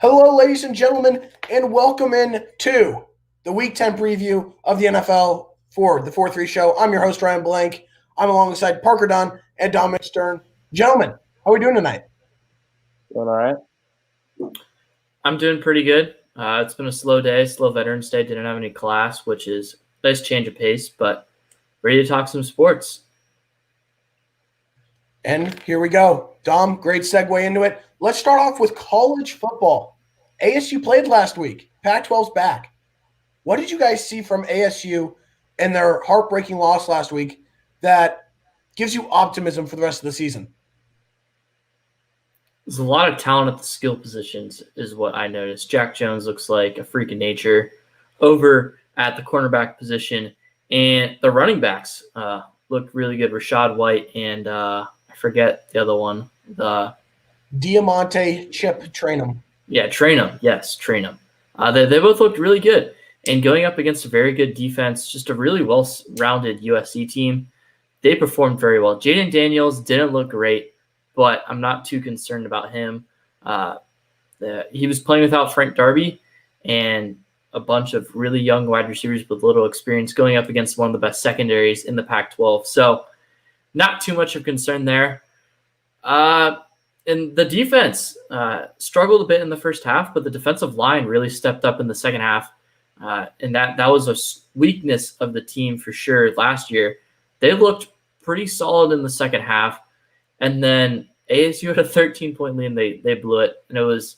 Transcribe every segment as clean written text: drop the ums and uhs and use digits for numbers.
Hello, ladies and gentlemen, and welcome in to the Week 10 preview of the NFL for the 4-3 show. I'm your host, Ryan Blank. I'm alongside Parker Dunn and Dominic Stern. Gentlemen, how are we doing tonight? Doing all right. I'm doing pretty good. It's been a slow day, slow Veterans Day. Didn't have any class, which is a nice change of pace, but ready to talk some sports. And here we go. Dom, great segue into it. Let's start off with college football. ASU played last week. Pac-12's back. What did you guys see from ASU and their heartbreaking loss last week that gives you optimism for the rest of the season? There's a lot of talent at the skill positions is what I noticed. Jack Jones looks like a freak of nature over at the cornerback position, and the running backs looked really good. Rashad White and I forget the other one. The Diamante Chip Trainum. Yeah, Trainum. Yes, Trainum. They both looked really good. And going up against a very good defense, just a really well-rounded USC team, they performed very well. Jaden Daniels didn't look great, but I'm not too concerned about him. He was playing without Frank Darby and a bunch of really young wide receivers with little experience going up against one of the best secondaries in the Pac-12. So not too much of concern there. And the defense struggled a bit in the first half, but the defensive line really stepped up in the second half. And that was a weakness of the team for sure last year. They looked pretty solid in the second half. And then ASU had a 13-point lead, and they blew it. And it was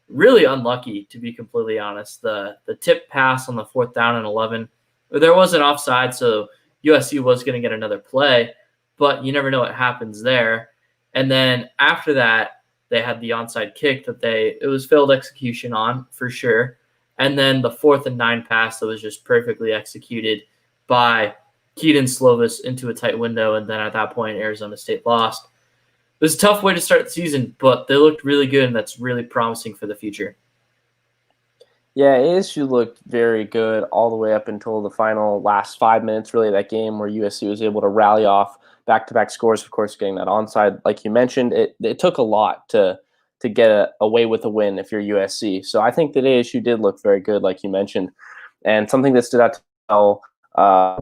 really unlucky, to be completely honest. The tip pass on the 4th down and 11, there was an offside, so USC was going to get another play, but you never know what happens there. And then after that, they had the onside kick that it was failed execution on for sure. And then the 4th and 9 pass that was just perfectly executed by Keaton Slovis into a tight window. And then at that point, Arizona State lost. It was a tough way to start the season, but they looked really good, and that's really promising for the future. Yeah, ASU looked very good all the way up until the final last 5 minutes, really, that game where USC was able to rally off back-to-back scores, of course, getting that onside. Like you mentioned, it took a lot to get away with a win if you're USC. So I think that ASU did look very good, like you mentioned. And something that stood out to me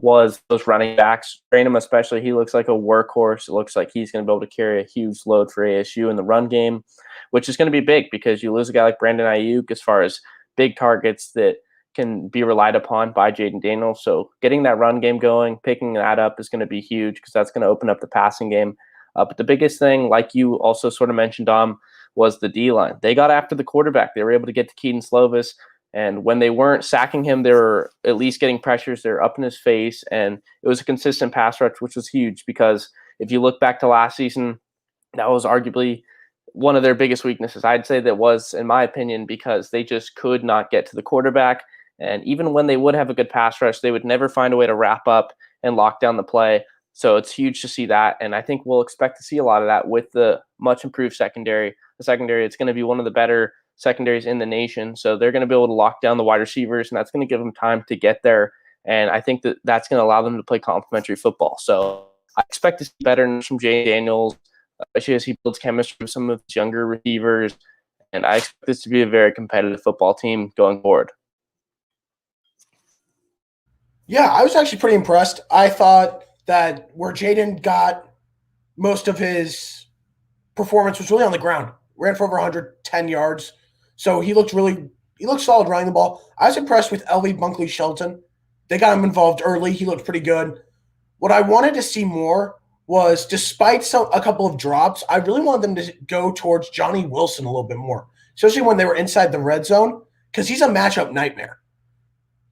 was those running backs. Trainum especially, he looks like a workhorse. It looks like he's going to be able to carry a huge load for ASU in the run game, which is going to be big because you lose a guy like Brandon Ayuk as far as big targets that can be relied upon by Jaden Daniels. So getting that run game going, picking that up is going to be huge because that's going to open up the passing game. But the biggest thing, like you also sort of mentioned, Dom, was the D-line. They got after the quarterback. They were able to get to Keaton Slovis, and when they weren't sacking him, they were at least getting pressures. They were up in his face, and it was a consistent pass rush, which was huge because if you look back to last season, that was arguably one of their biggest weaknesses. I'd say that was, in my opinion, because they just could not get to the quarterback. And even when they would have a good pass rush, they would never find a way to wrap up and lock down the play. So it's huge to see that. And I think we'll expect to see a lot of that with the much improved secondary. The secondary, it's going to be one of the better secondaries in the nation. So they're going to be able to lock down the wide receivers, and that's going to give them time to get there. And I think that that's going to allow them to play complementary football. So I expect to see better from Jay Daniels, especially as he builds chemistry with some of his younger receivers. And I expect this to be a very competitive football team going forward. Yeah, I was actually pretty impressed. I thought that where Jaden got most of his performance was really on the ground. Ran for over 110 yards. So he looked solid running the ball. I was impressed with Elvie Bunkley Shelton. They got him involved early. He looked pretty good. What I wanted to see more was, despite a couple of drops, I really wanted them to go towards Johnny Wilson a little bit more, especially when they were inside the red zone, because he's a matchup nightmare.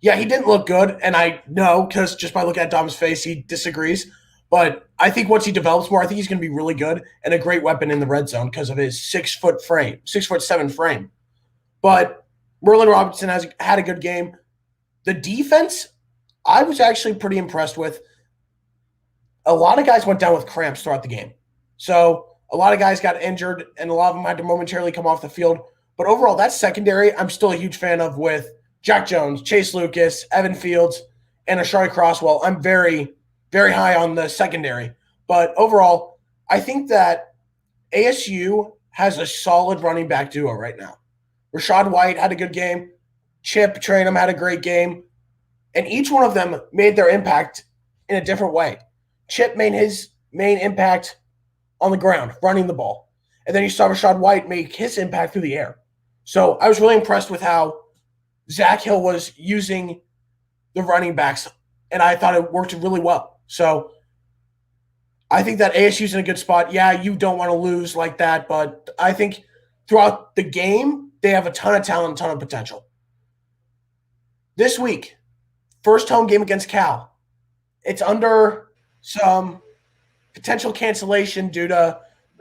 Yeah, he didn't look good, and I know because just by looking at Dom's face, he disagrees. But I think once he develops more, I think he's going to be really good and a great weapon in the red zone because of his 6'7" frame. But Merlin Robinson has had a good game. The defense, I was actually pretty impressed with. A lot of guys went down with cramps throughout the game. So a lot of guys got injured, and a lot of them had to momentarily come off the field. But overall, that secondary, I'm still a huge fan of with Jack Jones, Chase Lucas, Evan Fields, and Ashari Crosswell. I'm very, very high on the secondary. But overall, I think that ASU has a solid running back duo right now. Rashad White had a good game. Chip Trainum had a great game. And each one of them made their impact in a different way. Chip made his main impact on the ground, running the ball. And then you saw Rashad White make his impact through the air. So I was really impressed with how Zach Hill was using the running backs, and I thought it worked really well. So I think that ASU's in a good spot. Yeah, you don't want to lose like that, but I think throughout the game, they have a ton of talent, a ton of potential. This week, first home game against Cal. It's under some potential cancellation due to –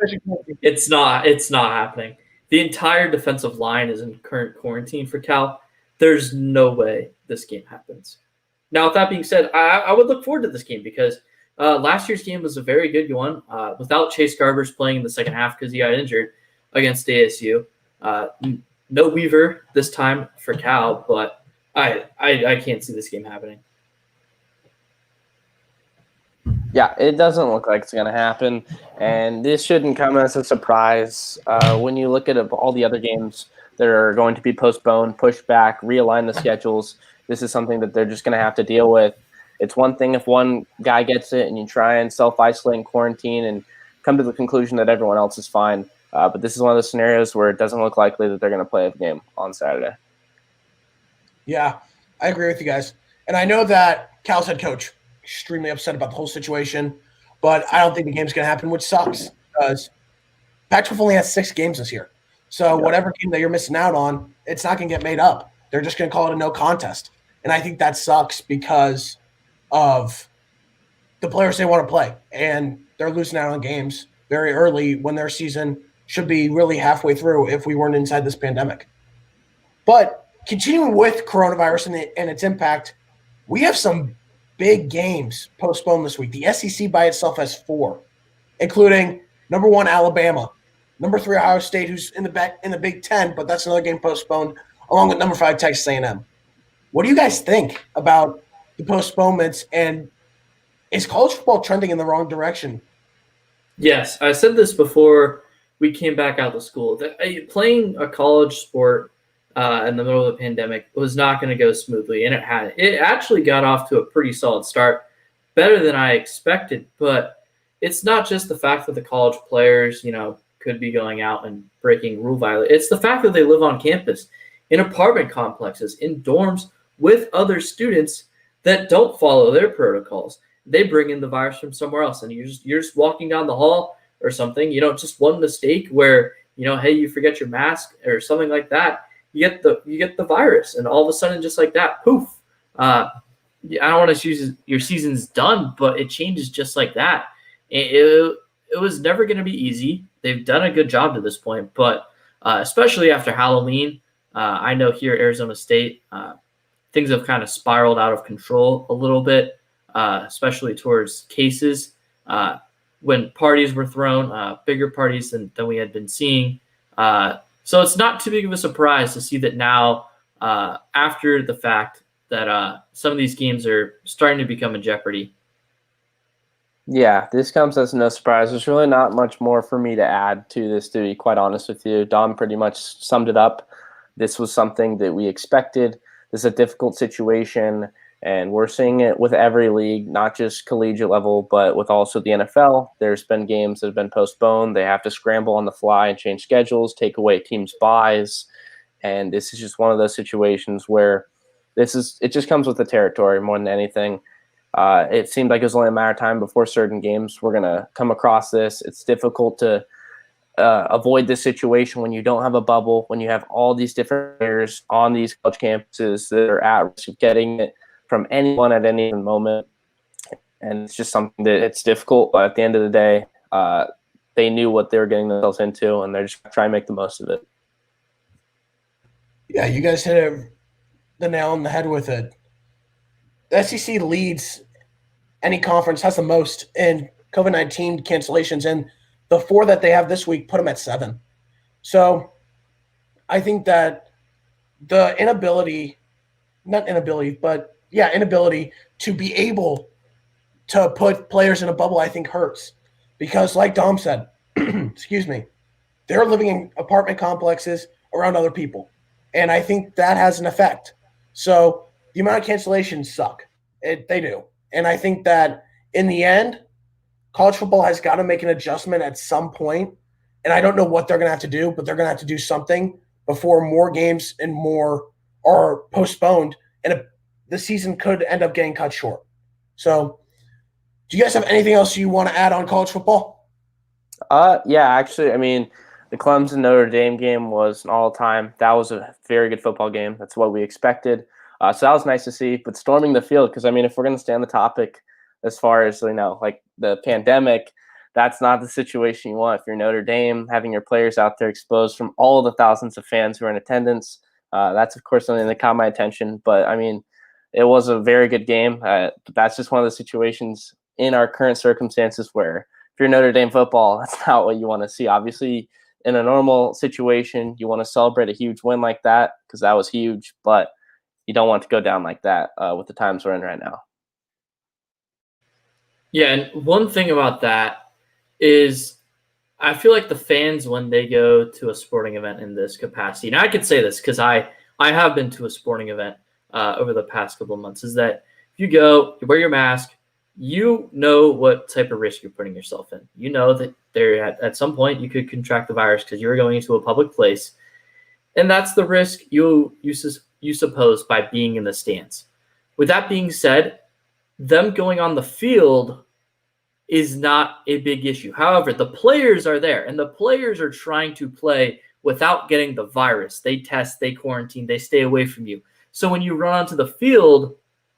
It's not happening. The entire defensive line is in current quarantine for Cal. There's no way this game happens. Now, with that being said, I would look forward to this game because last year's game was a very good one. Without Chase Garbers playing in the second half because he got injured against ASU. No Weaver this time for Cal, but I can't see this game happening. Yeah, it doesn't look like it's going to happen, and this shouldn't come as a surprise. When you look at all the other games that are going to be postponed, pushed back, realign the schedules, this is something that they're just going to have to deal with. It's one thing if one guy gets it and you try and self-isolate and quarantine and come to the conclusion that everyone else is fine, but this is one of those scenarios where it doesn't look likely that they're going to play a game on Saturday. Yeah, I agree with you guys. And I know that Cal's head coach extremely upset about the whole situation, but I don't think the game's going to happen, which sucks because Pac-12 only has 6 games this year. So whatever game that you're missing out on, it's not going to get made up. They're just going to call it a no contest. And I think that sucks because of the players they want to play. And they're losing out on games very early when their season should be really halfway through if we weren't inside this pandemic. But continuing with coronavirus and its impact, we have some big games postponed this week. The SEC by itself has 4, including number 1 Alabama, number 3 Ohio State, who's in the Big Ten, but that's another game postponed, along with number 5 Texas A&M. What do you guys think about the postponements, and is college football trending in the wrong direction? Yes, I said this before we came back out of school. That playing a college sport in the middle of the pandemic was not going to go smoothly, and it actually got off to a pretty solid start, better than I expected. But it's not just the fact that the college players, could be going out and breaking rule violations. It's the fact that they live on campus in apartment complexes, in dorms with other students that don't follow their protocols. They bring in the virus from somewhere else, and you're just walking down the hall or something. Just one mistake where hey, you forget your mask or something like that. You get the virus, and all of a sudden, just like that, poof. I don't want to use your season's done, but it changes just like that. It was never going to be easy. They've done a good job to this point, but especially after Halloween, I know here at Arizona State, things have kind of spiraled out of control a little bit, especially towards cases. When parties were thrown, bigger parties than we had been seeing. So it's not too big of a surprise to see that now, after the fact, that some of these games are starting to become in jeopardy. Yeah, this comes as no surprise. There's really not much more for me to add to this, to be quite honest with you. Dom pretty much summed it up. This was something that we expected. This is a difficult situation, and we're seeing it with every league, not just collegiate level, but with also the NFL. There's been games that have been postponed. They have to scramble on the fly and change schedules, take away teams' buys, and this is just one of those situations where it just comes with the territory more than anything. It seemed like it was only a matter of time before certain games were going to come across this. It's difficult to avoid this situation when you don't have a bubble, when you have all these different players on these college campuses that are at risk of getting it from anyone at any given moment. And it's just something that it's difficult, but at the end of the day, they knew what they were getting themselves into, and they're just trying to make the most of it. Yeah, you guys hit the nail on the head with it. The SEC leads any conference, has the most in COVID-19 cancellations, and the 4 that they have this week put them at 7. So I think that the inability to be able to put players in a bubble, I think, hurts. Because like Dom said, excuse me, they're living in apartment complexes around other people. And I think that has an effect. So the amount of cancellations suck. They do. And I think that in the end, college football has got to make an adjustment at some point. And I don't know what they're going to have to do, but they're going to have to do something before more games and more are postponed. And the season could end up getting cut short. So do you guys have anything else you want to add on college football? Yeah, actually, I mean, the Clemson Notre Dame game was an all-time. That was a very good football game. That's what we expected. So that was nice to see. But storming the field, because I mean, if we're going to stay on the topic as far as like the pandemic, that's not the situation you want. If you're Notre Dame, having your players out there exposed from all the thousands of fans who are in attendance, that's of course something that caught my attention. But I mean, it was a very good game. That's just one of the situations in our current circumstances where if you're Notre Dame football, that's not what you want to see. Obviously, in a normal situation, you want to celebrate a huge win like that because that was huge, but you don't want to go down like that with the times we're in right now. Yeah, and one thing about that is I feel like the fans, when they go to a sporting event in this capacity, and I could say this because I have been to a sporting event over the past couple of months, is that if you go, you wear your mask, you know what type of risk you're putting yourself in. You know that there at some point you could contract the virus because you're going into a public place, and that's the risk you suppose by being in the stands. With that being said, them going on the field is not a big issue. However, the players are there, and the players are trying to play without getting the virus. They test, they quarantine, they stay away from you. So when you run onto the field,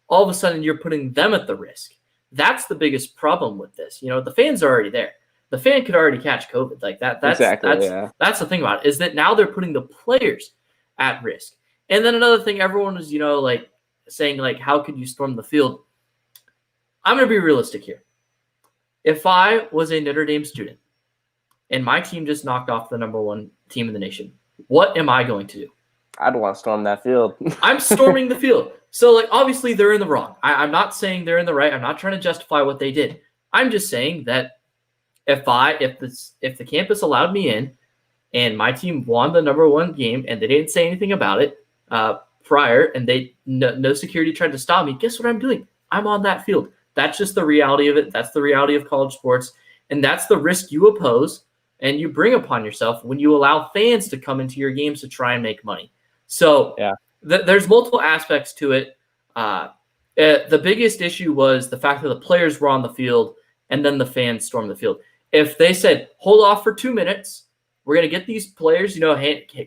all of a sudden you're putting them at the risk. That's the biggest problem with this. You know, the fans are already there. The fan could already catch COVID. Like that's the thing about it, is that now they're putting the players at risk. And then another thing, everyone was, like saying like, how could you storm the field? I'm going to be realistic here. If I was a Notre Dame student and my team just knocked off the number one team in the nation, what am I going to do? I'd want to storm that field. I'm storming the field. So, like, obviously they're in the wrong. I'm not saying they're in the right. I'm not trying to justify what they did. I'm just saying that if the campus allowed me in and my team won the number one game and they didn't say anything about it prior and no security tried to stop me, guess what I'm doing? I'm on that field. That's just the reality of it. That's the reality of college sports. And that's the risk you oppose and you bring upon yourself when you allow fans to come into your games to try and make money. So yeah. There's multiple aspects to it. The biggest issue was the fact that the players were on the field and then the fans stormed the field. If they said, hold off for 2 minutes, we're going to get these players,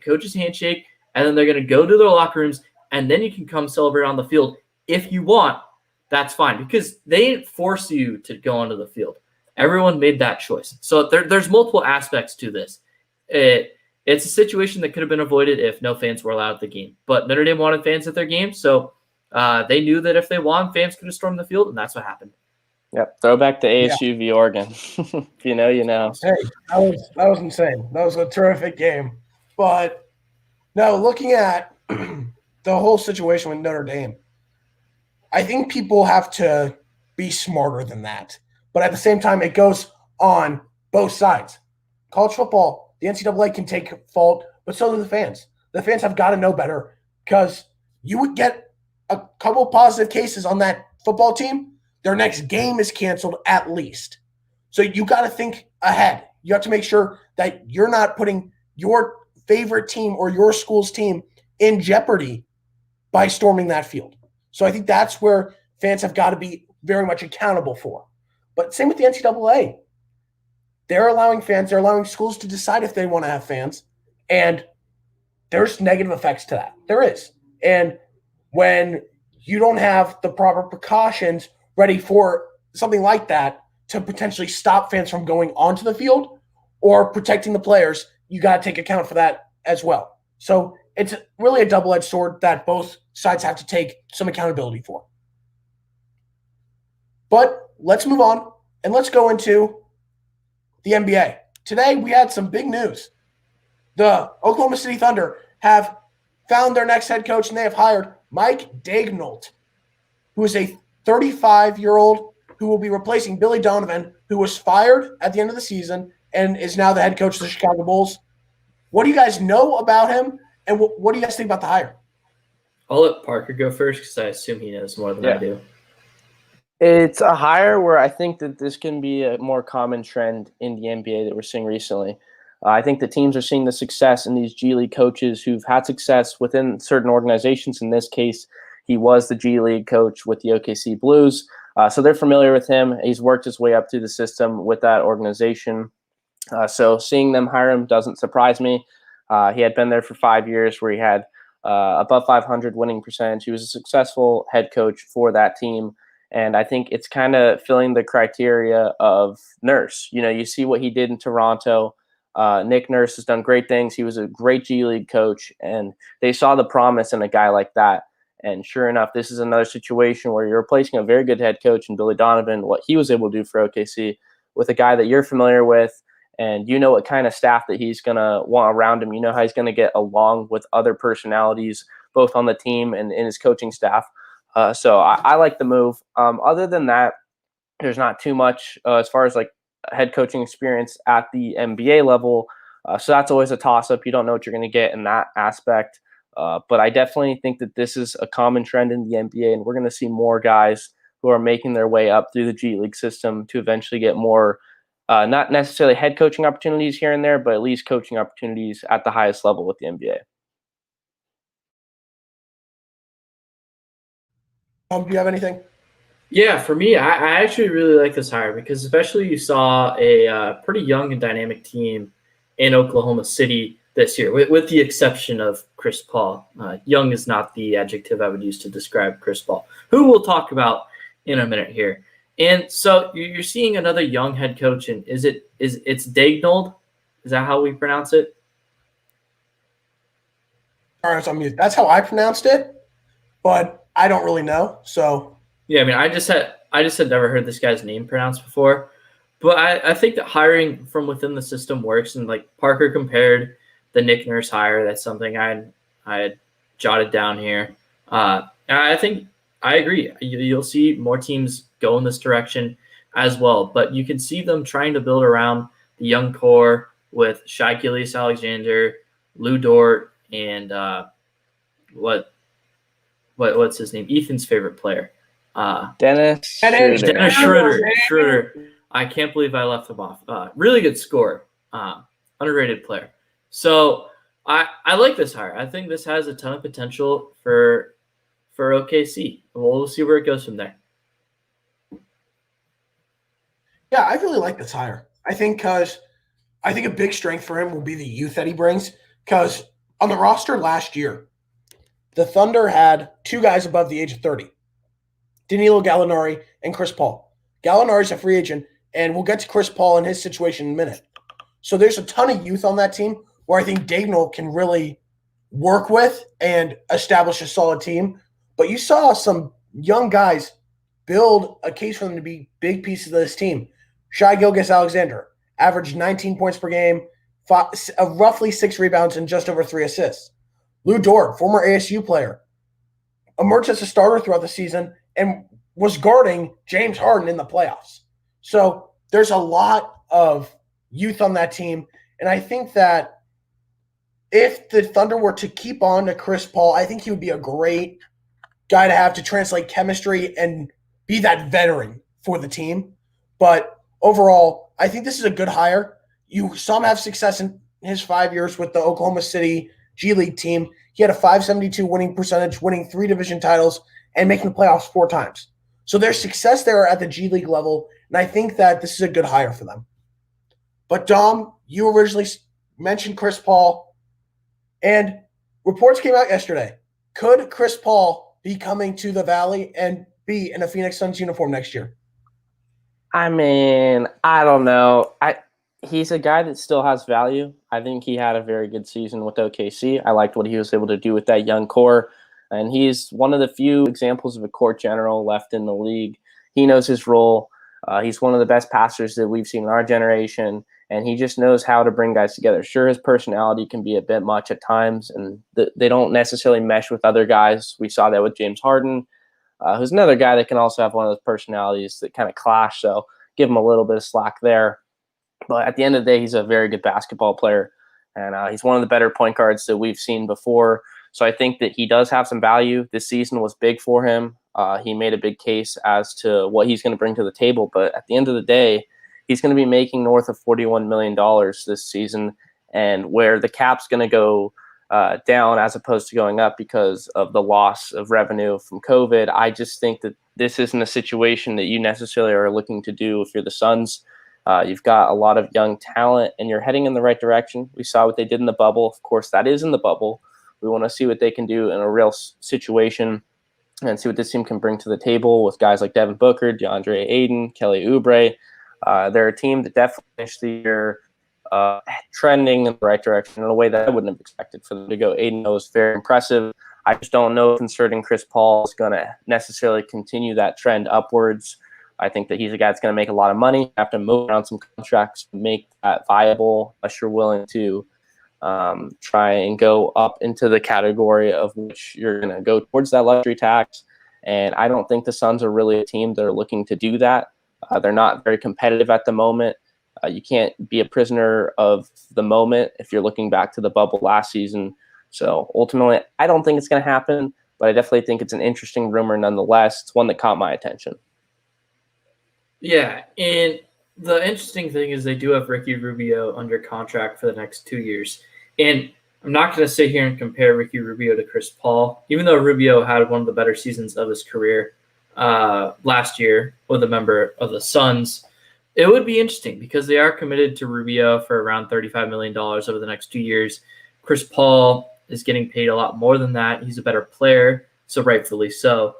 coach's handshake, and then they're going to go to their locker rooms, and then you can come celebrate on the field if you want, that's fine. Because they didn't force you to go onto the field. Everyone made that choice. So there's multiple aspects to this. It's a situation that could have been avoided if no fans were allowed at the game. But Notre Dame wanted fans at their game, so they knew that if they won, fans could have stormed the field, and that's what happened. Yep, throwback to ASU v. Oregon. If you know, you know. Hey, that was insane. That was a terrific game. But now looking at the whole situation with Notre Dame, I think people have to be smarter than that. But at the same time, it goes on both sides. College football, the NCAA can take fault, but so do the fans. The fans have got to know better because you would get a couple positive cases on that football team, their next game is canceled at least. So you got to think ahead. You have to make sure that you're not putting your favorite team or your school's team in jeopardy by storming that field. So I think that's where fans have got to be very much accountable for. But same with the NCAA. They're allowing fans, they're allowing schools to decide if they want to have fans. And there's negative effects to that. There is. And when you don't have the proper precautions ready for something like that to potentially stop fans from going onto the field or protecting the players, you got to take account for that as well. So it's really a double-edged sword that both sides have to take some accountability for. But let's move on and let's go into the NBA. Today we had some big news. The Oklahoma City Thunder have found their next head coach and they have hired Mike Daigneault, who is a 35-year-old who will be replacing Billy Donovan, who was fired at the end of the season and is now the head coach of the Chicago Bulls. What do you guys know about him? And what do you guys think about the hire? I'll let Parker go first because I assume he knows more than I do. It's a hire where I think that this can be a more common trend in the NBA that we're seeing recently. I think the teams are seeing the success in these G League coaches who've had success within certain organizations. In this case, he was the G League coach with the OKC Blues. So they're familiar with him. He's worked his way up through the system with that organization. So seeing them hire him doesn't surprise me. He had been there for 5 years where he had above 500 winning percentage. He was a successful head coach for that team. And I think it's kind of filling the criteria of Nurse. You know, you see what he did in Toronto. Nick Nurse has done great things. He was a great G League coach, and they saw the promise in a guy like that. And sure enough, this is another situation where you're replacing a very good head coach in Billy Donovan, what he was able to do for OKC, with a guy that you're familiar with, and you know what kind of staff that he's going to want around him. You know how he's going to get along with other personalities, both on the team and in his coaching staff. So I like the move. Other than that, there's not too much as far as like head coaching experience at the NBA level. So that's always a toss-up. You don't know what you're going to get in that aspect. But I definitely think that this is a common trend in the NBA, and we're going to see more guys who are making their way up through the G League system to eventually get more, not necessarily head coaching opportunities here and there, but at least coaching opportunities at the highest level with the NBA. Do you have anything? Yeah, for me, I actually really like this hire because especially you saw a pretty young and dynamic team in Oklahoma City this year, with the exception of Chris Paul. Young is not the adjective I would use to describe Chris Paul, who we'll talk about in a minute here. And so you're seeing another young head coach, and it's Daigneault? Is that how we pronounce it? All right, so I'm mute. That's how I pronounced it, but I don't really know. So yeah, I mean, I just had never heard this guy's name pronounced before, but I think that hiring from within the system works. And like Parker compared the Nick Nurse hire, that's something I had jotted down here. I think I agree. You'll see more teams go in this direction as well, but you can see them trying to build around the young core with Shai Gilgeous-Alexander, Lou Dort, and what's his name? Ethan's favorite player. Dennis Schroeder. I can't believe I left him off. Really good scorer. Underrated player. So I like this hire. I think this has a ton of potential for OKC. We'll see where it goes from there. yeah, I really like this hire. I think a big strength for him will be the youth that he brings. Because on the roster last year, the Thunder had two guys above the age of 30, Danilo Gallinari and Chris Paul. Gallinari's a free agent, and we'll get to Chris Paul and his situation in a minute. So there's a ton of youth on that team where I think Daigneault can really work with and establish a solid team. But you saw some young guys build a case for them to be big pieces of this team. Shai Gilgeous-Alexander averaged 19 points per game, roughly 6 rebounds, and just over 3 assists. Lou Dort, former ASU player, emerged as a starter throughout the season and was guarding James Harden in the playoffs. So there's a lot of youth on that team. And I think that if the Thunder were to keep on to Chris Paul, I think he would be a great guy to have to translate chemistry and be that veteran for the team. But overall, I think this is a good hire. You saw him have success in his 5 years with the Oklahoma City G League team. He had a .572 winning percentage, winning 3 division titles, and making the playoffs 4 times. So there's success there at the G League level, and I think that this is a good hire for them. But Dom, you originally mentioned Chris Paul, and reports came out yesterday. Could Chris Paul be coming to the Valley and be in a Phoenix Suns uniform next year? I mean, I don't know. He's a guy that still has value. I think he had a very good season with OKC. I liked what he was able to do with that young core. And he's one of the few examples of a court general left in the league. He knows his role. He's one of the best passers that we've seen in our generation, and he just knows how to bring guys together. Sure, his personality can be a bit much at times, and they don't necessarily mesh with other guys. We saw that with James Harden, who's another guy that can also have one of those personalities that kind of clash, so give him a little bit of slack there. But at the end of the day, he's a very good basketball player. and he's one of the better point guards that we've seen before. So I think that he does have some value. This season was big for him. He made a big case as to what he's going to bring to the table. But at the end of the day, he's going to be making north of $41 million this season, and where the cap's going to go down as opposed to going up because of the loss of revenue from COVID. I just think that this isn't a situation that you necessarily are looking to do if you're the Suns. You've got a lot of young talent, and you're heading in the right direction. We saw what they did in the bubble. Of course, that is in the bubble. We want to see what they can do in a real situation and see what this team can bring to the table with guys like Devin Booker, DeAndre Ayton, Kelly Oubre. They're a team that definitely finished the year trending in the right direction in a way that I wouldn't have expected for them to go 8-0 is very impressive. I just don't know if inserting Chris Paul is going to necessarily continue that trend upwards. I think that he's a guy that's going to make a lot of money, have to move around some contracts to make that viable, unless you're willing to try and go up into the category of which you're going to go towards that luxury tax. And I don't think the Suns are really a team that are looking to do that. They're not very competitive at the moment. You can't be a prisoner of the moment if you're looking back to the bubble last season. So ultimately, I don't think it's going to happen, but I definitely think it's an interesting rumor nonetheless. It's one that caught my attention. Yeah, and the interesting thing is they do have Ricky Rubio under contract for the next 2 years. And I'm not going to sit here and compare Ricky Rubio to Chris Paul, even though Rubio had one of the better seasons of his career last year with a member of the Suns. It would be interesting because they are committed to Rubio for around $35 million over the next 2 years. Chris Paul is getting paid a lot more than that. He's a better player, so rightfully so.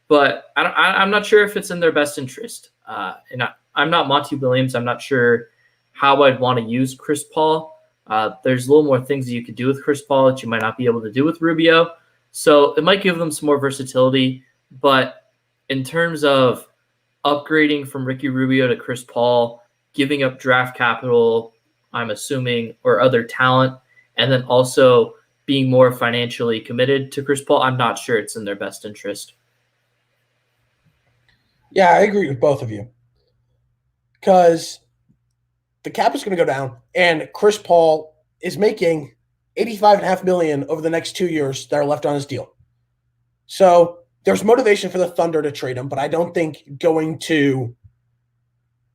But I'm not sure if it's in their best interest. And I'm not Monty Williams. I'm not sure how I'd want to use Chris Paul. There's a little more things that you could do with Chris Paul that you might not be able to do with Rubio. So it might give them some more versatility. But in terms of upgrading from Ricky Rubio to Chris Paul, giving up draft capital, I'm assuming, or other talent, and then also being more financially committed to Chris Paul, I'm not sure it's in their best interest. Yeah, I agree with both of you. Because the cap is going to go down, and Chris Paul is making $85.5 million over the next 2 years that are left on his deal. So there's motivation for the Thunder to trade him, but I don't think going to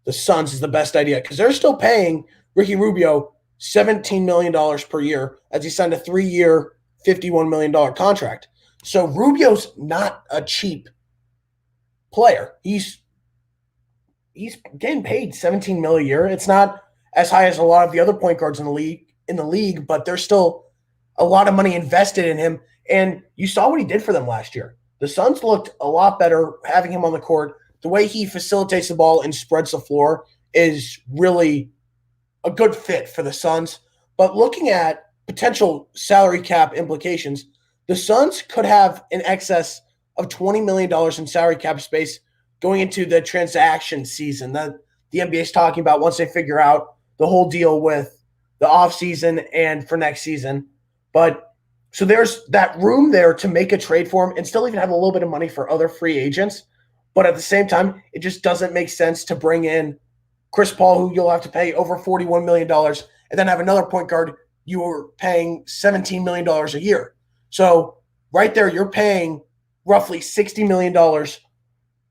the Suns is the best idea because they're still paying Ricky Rubio $17 million per year as he signed a 3-year, $51 million contract. So Rubio's not a cheap player. He's getting paid $17 million a year. It's not as high as a lot of the other point guards in the league, but there's still a lot of money invested in him. And you saw what he did for them last year. The Suns looked a lot better having him on the court. The way he facilitates the ball and spreads the floor is really a good fit for the Suns. But looking at potential salary cap implications, the Suns could have in excess of $20 million in salary cap space going into the transaction season that the NBA is talking about once they figure out the whole deal with the offseason and for next season. But so there's that room there to make a trade for him and still even have a little bit of money for other free agents. But at the same time, it just doesn't make sense to bring in Chris Paul, who you'll have to pay over $41 million, and then have another point guard you are paying $17 million a year. So right there, you're paying roughly $60 million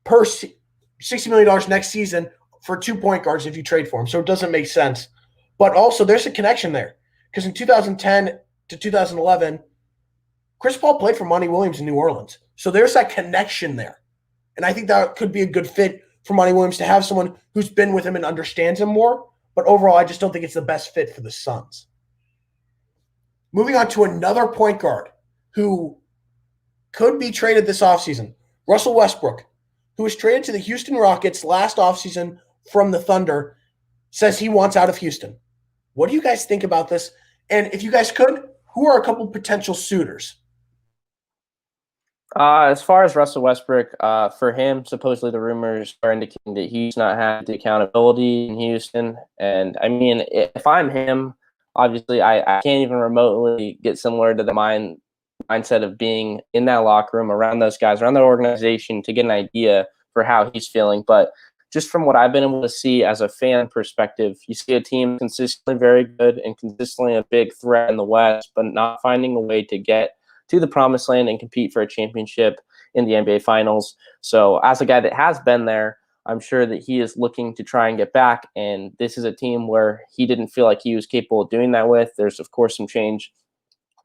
$60 million next season for 2 point guards if you trade for them. So it doesn't make sense. But also there's a connection there because in 2010 to 2011, Chris Paul played for Monty Williams in New Orleans. So there's that connection there. And I think that could be a good fit for Monty Williams to have someone who's been with him and understands him more. But overall, I just don't think it's the best fit for the Suns. Moving on to another point guard who could be traded this offseason, Russell Westbrook, who was traded to the Houston Rockets last offseason from the Thunder, says he wants out of Houston. What do you guys think about this? And if you guys could, who are a couple potential suitors? As far as Russell Westbrook, for him, supposedly the rumors are indicating that he's not had the accountability in Houston. And I mean, if I'm him, obviously I can't even remotely get similar to the mindset of being in that locker room around those guys, around the organization to get an idea for how he's feeling. But just from what I've been able to see as a fan perspective, you see a team consistently very good and consistently a big threat in the West, but not finding a way to get to the promised land and compete for a championship in the NBA Finals. So as a guy that has been there, I'm sure that he is looking to try and get back. And this is a team where he didn't feel like he was capable of doing that with. There's, of course, some change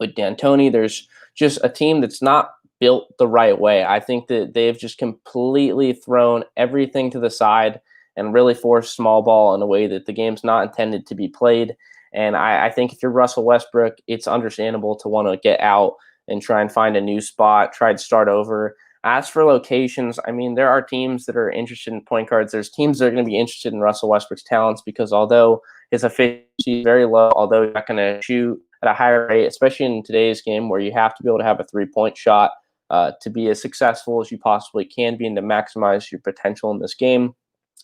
with D'Antoni. There's just a team that's not built the right way. I think that they've just completely thrown everything to the side and really forced small ball in a way that the game's not intended to be played. And I think if you're Russell Westbrook, it's understandable to want to get out and try and find a new spot, try to start over. As for locations, I mean, there are teams that are interested in point guards. There's teams that are going to be interested in Russell Westbrook's talents because although his efficiency is very low, although he's not going to shoot at a higher rate, especially in today's game where you have to be able to have a three-point shot to be as successful as you possibly can be and to maximize your potential in this game.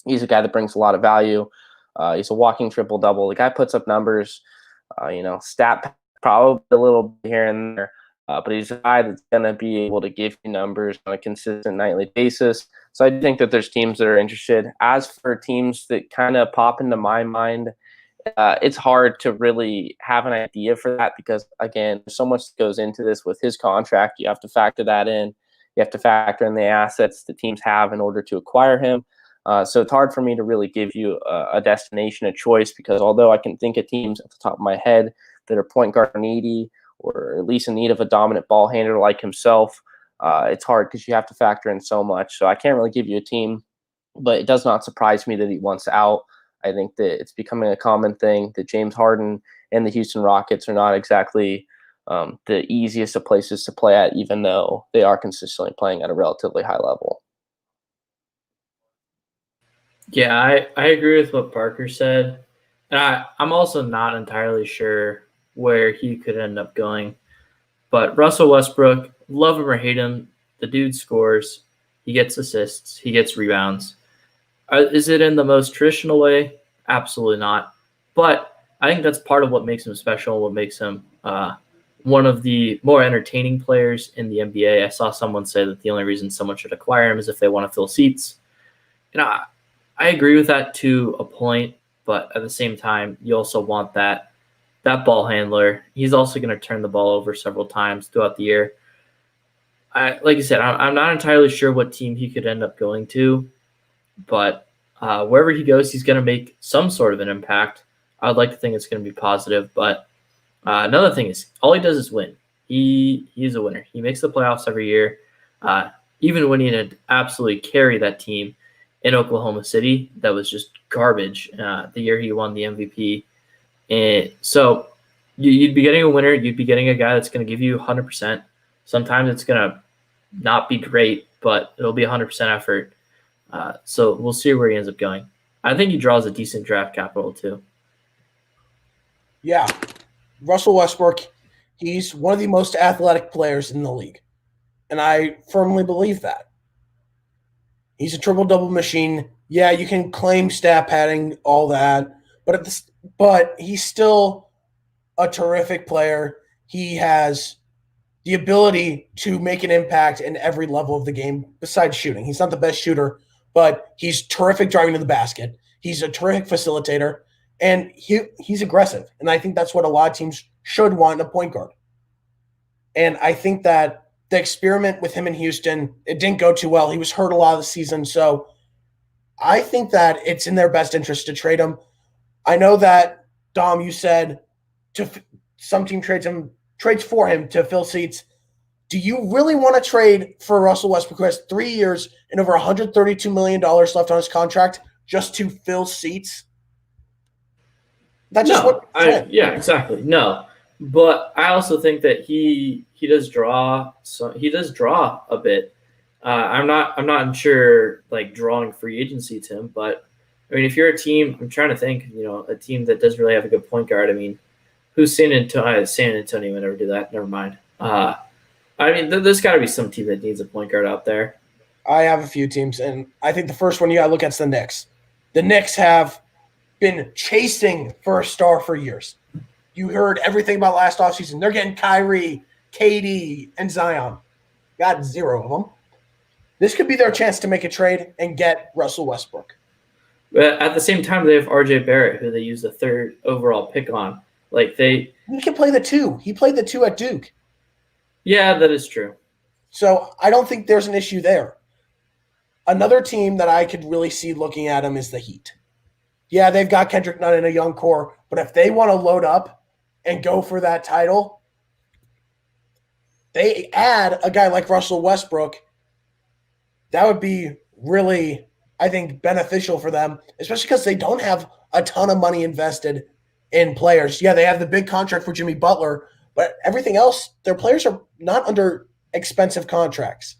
He's a guy that brings a lot of value. He's a walking triple-double. The guy puts up numbers, stat probably a little bit here and there, but he's a guy that's going to be able to give you numbers on a consistent nightly basis. So I think that there's teams that are interested. As for teams that kind of pop into my mind, it's hard to really have an idea for that because, again, there's so much that goes into this with his contract. You have to factor that in. You have to factor in the assets that teams have in order to acquire him. So it's hard for me to really give you a destination, a choice, because although I can think of teams at the top of my head that are point guard needy or at least in need of a dominant ball handler like himself, it's hard because you have to factor in so much. So I can't really give you a team, but it does not surprise me that he wants out. I think that it's becoming a common thing that James Harden and the Houston Rockets are not exactly the easiest of places to play at, even though they are consistently playing at a relatively high level. Yeah, I agree with what Parker said. And I'm also not entirely sure where he could end up going. But Russell Westbrook, love him or hate him, the dude scores. He gets assists. He gets rebounds. Is it in the most traditional way? Absolutely not. But I think that's part of what makes him special, what makes him one of the more entertaining players in the NBA. I saw someone say that the only reason someone should acquire him is if they want to fill seats. I agree with that to a point, but at the same time, you also want that ball handler. He's also going to turn the ball over several times throughout the year. Like I said, I'm not entirely sure what team he could end up going to, but wherever he goes, he's going to make some sort of an impact. I would like to think it's going to be positive, but another thing is all he does is win. He's a winner. He makes the playoffs every year, even when he had absolutely carry that team in Oklahoma City. That was just garbage the year he won the MVP. And so you'd be getting a winner. You'd be getting a guy that's going to give you 100%. Sometimes it's going to not be great, but it'll be 100% effort. So we'll see where he ends up going. I think he draws a decent draft capital too. Yeah. Russell Westbrook, he's one of the most athletic players in the league. And I firmly believe that. He's a triple-double machine. Yeah, you can claim stat padding, all that, but he's still a terrific player. He has the ability to make an impact in every level of the game besides shooting. He's not the best shooter, but he's terrific driving to the basket. He's a terrific facilitator, and he's aggressive. And I think that's what a lot of teams should want in a point guard. And I think that the experiment with him in Houston, it didn't go too well. He was hurt a lot of the season. So I think that it's in their best interest to trade him. I know that, Dom, you said some team trades for him to fill seats. Do you really want to trade for Russell Westbrook, who has 3 years and over $132 million left on his contract, just to fill seats? That's just yeah, exactly. No. But I also think that he does draw. So he does draw a bit. I'm not sure like drawing free agency to him, but I mean, if you're a team, I'm trying to think, a team that doesn't really have a good point guard. I mean, who's San Antonio? San Antonio would never do that. Never mind. I mean, there's got to be some team that needs a point guard out there. I have a few teams, and I think the first one you got to look at is the Knicks. The Knicks have been chasing for a star for years. You heard everything about last offseason. They're getting Kyrie, KD, and Zion. Got 0 of them. This could be their chance to make a trade and get Russell Westbrook. But at the same time, they have RJ Barrett, who they use the 3rd overall pick on. He can play the 2. He played the 2 at Duke. Yeah, that is true. So I don't think there's an issue there. Another team that I could really see looking at them is the Heat. Yeah, they've got Kendrick Nunn in a young core, but if they want to load up and go for that title, they add a guy like Russell Westbrook. That would be really, I think, beneficial for them, especially because they don't have a ton of money invested in players. Yeah, they have the big contract for Jimmy Butler, but everything else, their players are not under expensive contracts.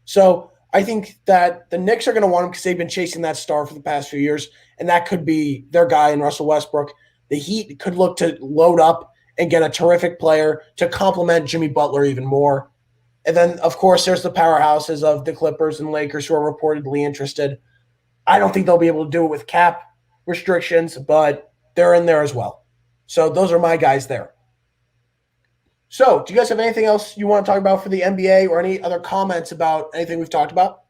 So I think that the Knicks are going to want him because they've been chasing that star for the past few years, and that could be their guy in Russell Westbrook. The Heat could look to load up and get a terrific player to complement Jimmy Butler even more. And then, of course, there's the powerhouses of the Clippers and Lakers who are reportedly interested. I don't think they'll be able to do it with cap restrictions, but they're in there as well. So those are my guys there. So do you guys have anything else you want to talk about for the NBA or any other comments about anything we've talked about?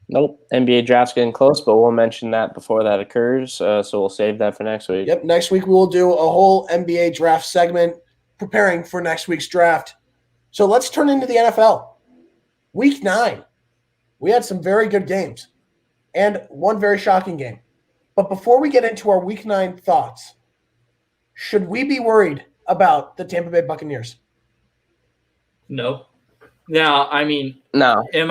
Nope. NBA draft's getting close, but we'll mention that before that occurs. So we'll save that for next week. Yep. Next week we will do a whole NBA draft segment preparing for next week's draft. So let's turn into the NFL. Week 9. We had some very good games and one very shocking game. But before we get into our Week 9 thoughts, should we be worried about the Tampa Bay Buccaneers? No. Now, I mean, No. Am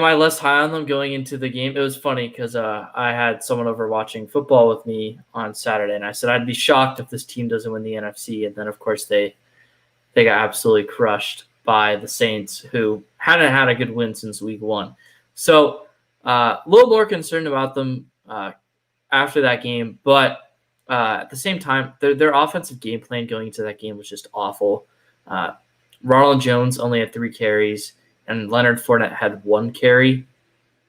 I less high on them going into the game? It was funny because I had someone over watching football with me on Saturday, and I said I'd be shocked if this team doesn't win the NFC. And then, of course, they got absolutely crushed by the Saints, who hadn't had a good win since week 1. So a little more concerned about them after that game. But at the same time, their offensive game plan going into that game was just awful. Ronald Jones only had 3 carries, and Leonard Fournette had 1 carry.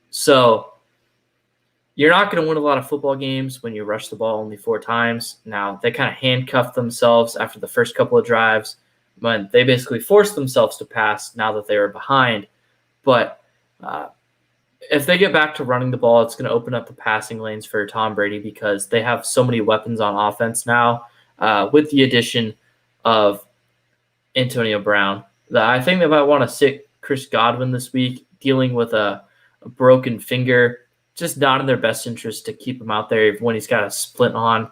So you're not going to win a lot of football games when you rush the ball only 4 times. Now, they kind of handcuffed themselves after the first couple of drives, but they basically forced themselves to pass now that they were behind. But if they get back to running the ball, it's going to open up the passing lanes for Tom Brady because they have so many weapons on offense now with the addition of Antonio Brown. I think they might want to sit Chris Godwin this week, dealing with a broken finger. Just not in their best interest to keep him out there when he's got a splint on.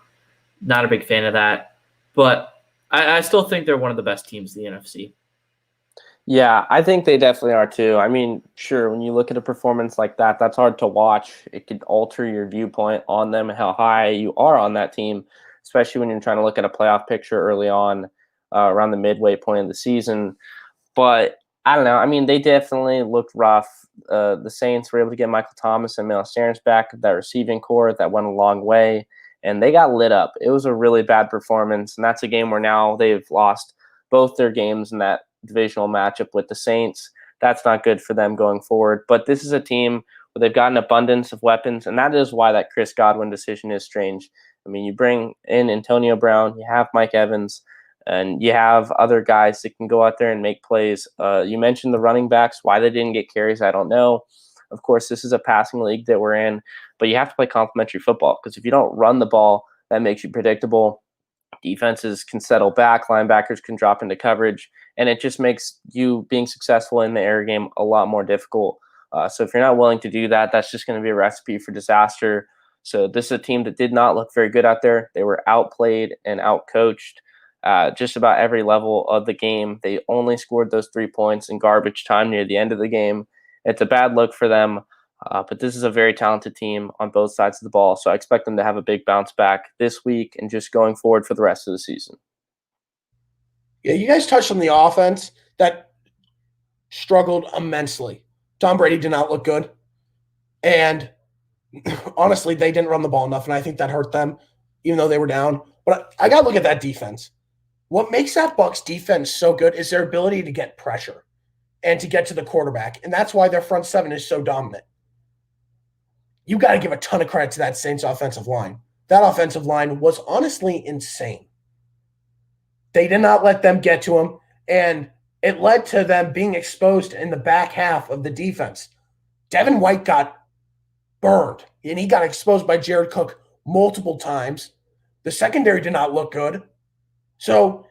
Not a big fan of that. But I still think they're one of the best teams in the NFC. Yeah, I think they definitely are too. I mean, sure, when you look at a performance like that, that's hard to watch. It could alter your viewpoint on them and how high you are on that team, especially when you're trying to look at a playoff picture early on around the midway point of the season. But I don't know. I mean, they definitely looked rough. The Saints were able to get Michael Thomas and Miles Sanders back, that receiving core that went a long way, and they got lit up. It was a really bad performance, and that's a game where now they've lost both their games in that divisional matchup with the Saints. That's not good for them going forward. But this is a team where they've got an abundance of weapons, and that is why that Chris Godwin decision is strange. I mean, you bring in Antonio Brown, you have Mike Evans, and you have other guys that can go out there and make plays. You mentioned the running backs. Why they didn't get carries, I don't know. Of course, this is a passing league that we're in, but you have to play complementary football because if you don't run the ball, that makes you predictable. Defenses can settle back, linebackers can drop into coverage, and it just makes you being successful in the air game a lot more difficult. So if you're not willing to do that, that's just going to be a recipe for disaster. So this is a team that did not look very good out there. They were outplayed and outcoached just about every level of the game. They only scored those 3 points in garbage time near the end of the game. It's a bad look for them. But this is a very talented team on both sides of the ball, so I expect them to have a big bounce back this week and just going forward for the rest of the season. Yeah, you guys touched on the offense that struggled immensely. Tom Brady did not look good, and honestly, they didn't run the ball enough, and I think that hurt them, even though they were down. But I got to look at that defense. What makes that Bucs defense so good is their ability to get pressure and to get to the quarterback, and that's why their front seven is so dominant. You got to give a ton of credit to that Saints offensive line. That offensive line was honestly insane. They did not let them get to him, and it led to them being exposed in the back half of the defense. Devin White got burned, and he got exposed by Jared Cook multiple times. The secondary did not look good. So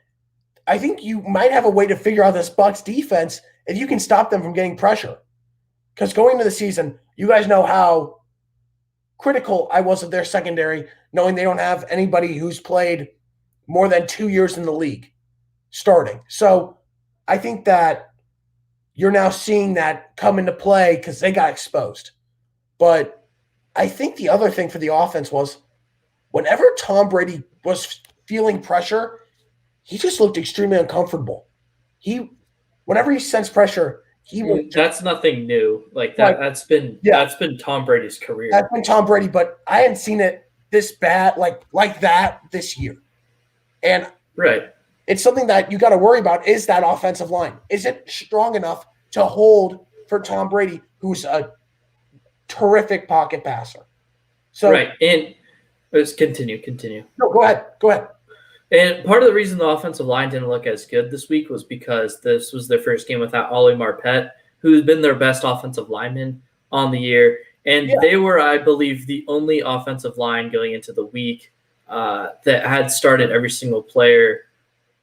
I think you might have a way to figure out this Bucs defense if you can stop them from getting pressure. Because going into the season, you guys know how critical I was of their secondary, knowing they don't have anybody who's played more than 2 years in the league starting. So I think that you're now seeing that come into play because they got exposed. But I think the other thing for the offense was whenever Tom Brady was feeling pressure, he just looked extremely uncomfortable. Whenever he sensed pressure, he would. That's nothing new. Like that. That's been Tom Brady's career. That's been Tom Brady, but I hadn't seen it this bad, like that this year. And right, it's something that you got to worry about. Is that offensive line? Is it strong enough to hold for Tom Brady, who's a terrific pocket passer? So right, and let's continue. No, go ahead. And part of the reason the offensive line didn't look as good this week was because this was their first game without Ollie Marpet, who's been their best offensive lineman on the year. And they were, I believe, the only offensive line going into the week that had started every single player,